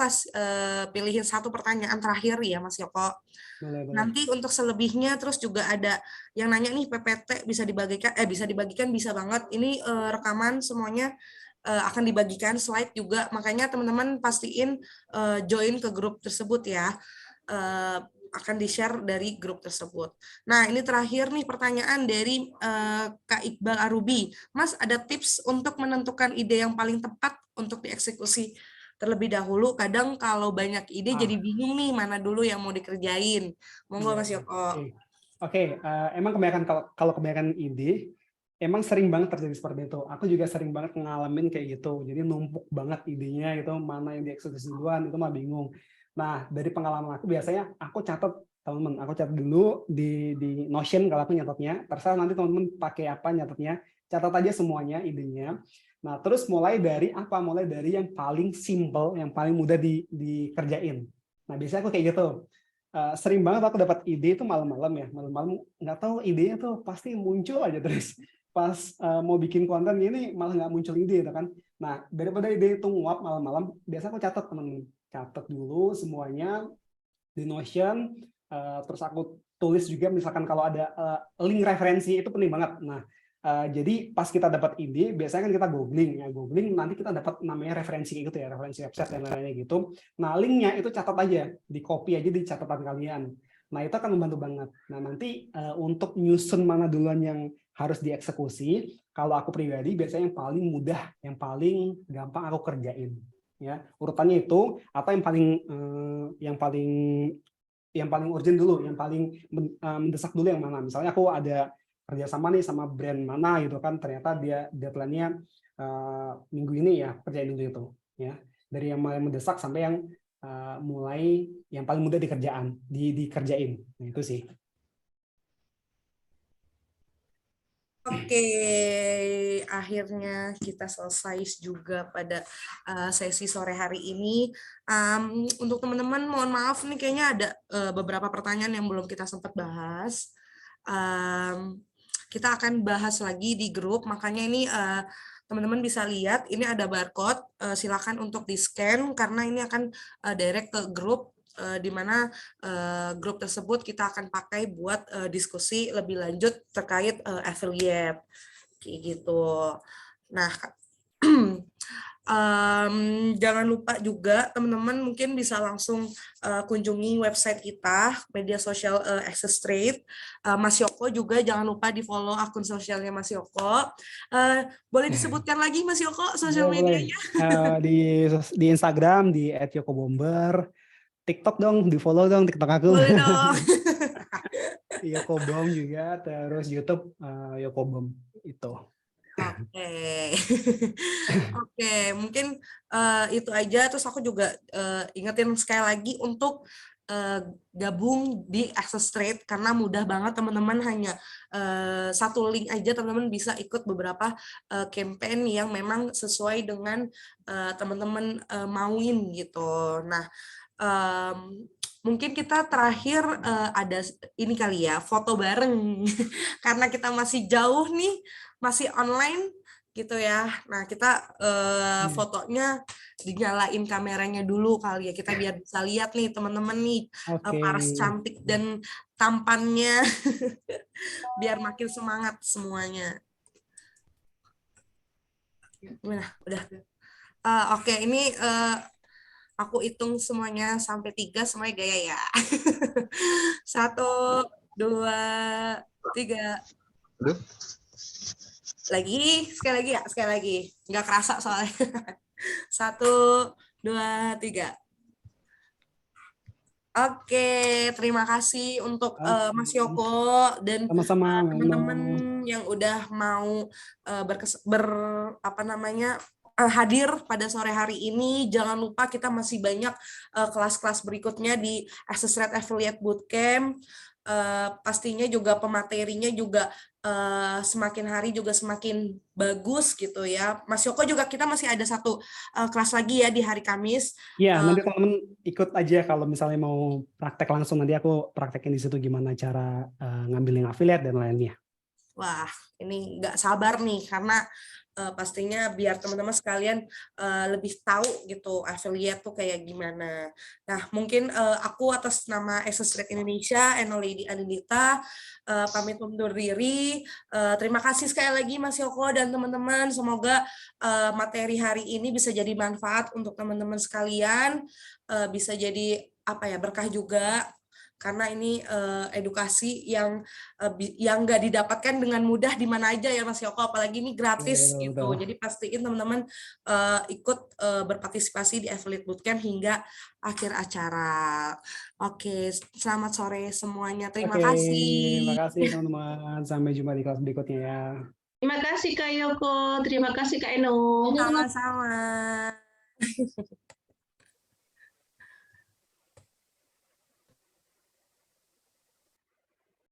pilihin 1 pertanyaan terakhir ya, Mas Yoko. Boleh. Nanti untuk selebihnya terus juga ada yang nanya nih PPT bisa dibagikan bisa banget. Ini rekaman semuanya akan dibagikan, slide juga. Makanya teman-teman pastiin join ke grup tersebut ya. Akan di-share dari grup tersebut. Nah, ini terakhir nih pertanyaan dari Kak Iqbal Arubi. Mas, ada tips untuk menentukan ide yang paling tepat untuk dieksekusi terlebih dahulu? Kadang kalau banyak ide jadi bingung nih mana dulu yang mau dikerjain. Monggo Mas Yoko. Oke, emang kebanyakan kalau kebanyakan ide, emang sering banget terjadi seperti itu. Aku juga sering banget ngalamin kayak gitu. Jadi numpuk banget idenya gitu, mana yang dieksekusi duluan itu mah bingung. Nah, dari pengalaman aku biasanya aku catat teman-teman, aku catat dulu di Notion kalau aku nyatetnya. Terserah nanti teman-teman pakai apa nyatetnya, catat aja semuanya idenya. Nah, terus mulai dari apa? Mulai dari yang paling simple, yang paling mudah dikerjain. Nah, biasanya aku kayak gitu. Sering banget aku dapat ide itu malam-malam ya, malam-malam nggak tahu idenya tuh pasti muncul aja terus. Pas mau bikin konten ini malah nggak muncul ide gitu kan. Nah, daripada ide itu nguap malam-malam, biasa aku catat teman-teman. Catat dulu semuanya di Notion, terus aku tulis juga misalkan kalau ada link referensi itu penting banget. Nah, jadi pas kita dapat ide, biasanya kan kita googling ya, googling nanti kita dapat namanya referensi gitu ya, referensi website dan lain-lainnya gitu. Nah, linknya itu catat aja, di copy aja di catatan kalian. Nah, itu akan membantu banget. Nah, nanti untuk nyusun mana duluan yang harus dieksekusi, kalau aku pribadi biasanya yang paling mudah, yang paling gampang aku kerjain. Ya, urutannya itu apa yang paling urgent dulu, yang paling mendesak dulu yang mana. Misalnya aku ada kerjasama nih sama brand mana gitu kan, ternyata dia deadline-nya minggu ini ya, kerjain minggu itu. Ya, dari yang mulai mendesak sampai yang mulai yang paling mudah dikerjain. Nah, itu sih. Oke, akhirnya kita selesai juga pada sesi sore hari ini. Untuk teman-teman, mohon maaf nih kayaknya ada beberapa pertanyaan yang belum kita sempat bahas. Kita akan bahas lagi di grup, makanya ini teman-teman bisa lihat, ini ada barcode, silakan untuk di-scan karena ini akan direct ke grup, di mana grup tersebut kita akan pakai buat diskusi lebih lanjut terkait affiliate kayak gitu. Nah, jangan lupa juga teman-teman mungkin bisa langsung kunjungi website kita, media sosial Access Trade. Mas Yoko juga jangan lupa di follow akun sosialnya Mas Yoko. Boleh disebutkan lagi Mas Yoko sosial medianya? Di Instagram di @yokobomber. TikTok dong, di follow dong TikTok aku. Boleh dong. Yokobom juga, terus YouTube Yokobom itu. Oke, mungkin itu aja. Terus aku juga ingetin sekali lagi untuk gabung di Access Trade karena mudah banget teman-teman, hanya 1 link aja teman-teman bisa ikut beberapa campaign yang memang sesuai dengan teman-teman mauin gitu. Nah, mungkin kita terakhir ada ini kali ya, foto bareng karena kita masih jauh nih, masih online gitu ya. Nah, kita fotonya dinyalain kameranya dulu kali ya, kita biar bisa lihat nih teman-teman nih paras cantik dan tampannya biar makin semangat semuanya. Udah. Oke, ini aku hitung semuanya sampai 3, semuanya gaya ya. 1, 2, 3. Sekali lagi ya, sekali lagi. Nggak kerasa soalnya. 1, 2, 3. Oke, terima kasih untuk Mas Yoko dan Sama-sama, Mbak Eno. teman-teman yang udah mau hadir pada sore hari ini. Jangan lupa kita masih banyak kelas-kelas berikutnya di Access Rate Affiliate Bootcamp. Pastinya juga pematerinya juga semakin hari juga semakin bagus gitu ya. Mas Yoko juga kita masih ada satu kelas lagi ya di hari Kamis. Iya, nanti teman-teman ikut aja kalau misalnya mau praktek langsung, nanti aku praktekin di situ gimana cara ngambil link affiliate dan lainnya. Wah, ini nggak sabar nih karena pastinya biar teman-teman sekalian lebih tahu gitu affiliate tuh kayak gimana. Nah, mungkin aku atas nama Access Rate Indonesia, Eno Lady Anindita, pamit undur diri. Terima kasih sekali lagi Mas Yoko dan teman-teman. Semoga materi hari ini bisa jadi manfaat untuk teman-teman sekalian, bisa jadi berkah juga. Karena ini edukasi yang nggak didapatkan dengan mudah di mana aja ya Mas Yoko, apalagi ini gratis Betul, gitu. betul. Jadi pastiin teman-teman ikut berpartisipasi di Affiliate Bootcamp hingga akhir acara. Oke, selamat sore semuanya. Terima Oke, kasih. terima kasih teman-teman. Sampai jumpa di kelas berikutnya ya. Terima kasih Kak Yoko, terima kasih Kak Eno. Sama-sama.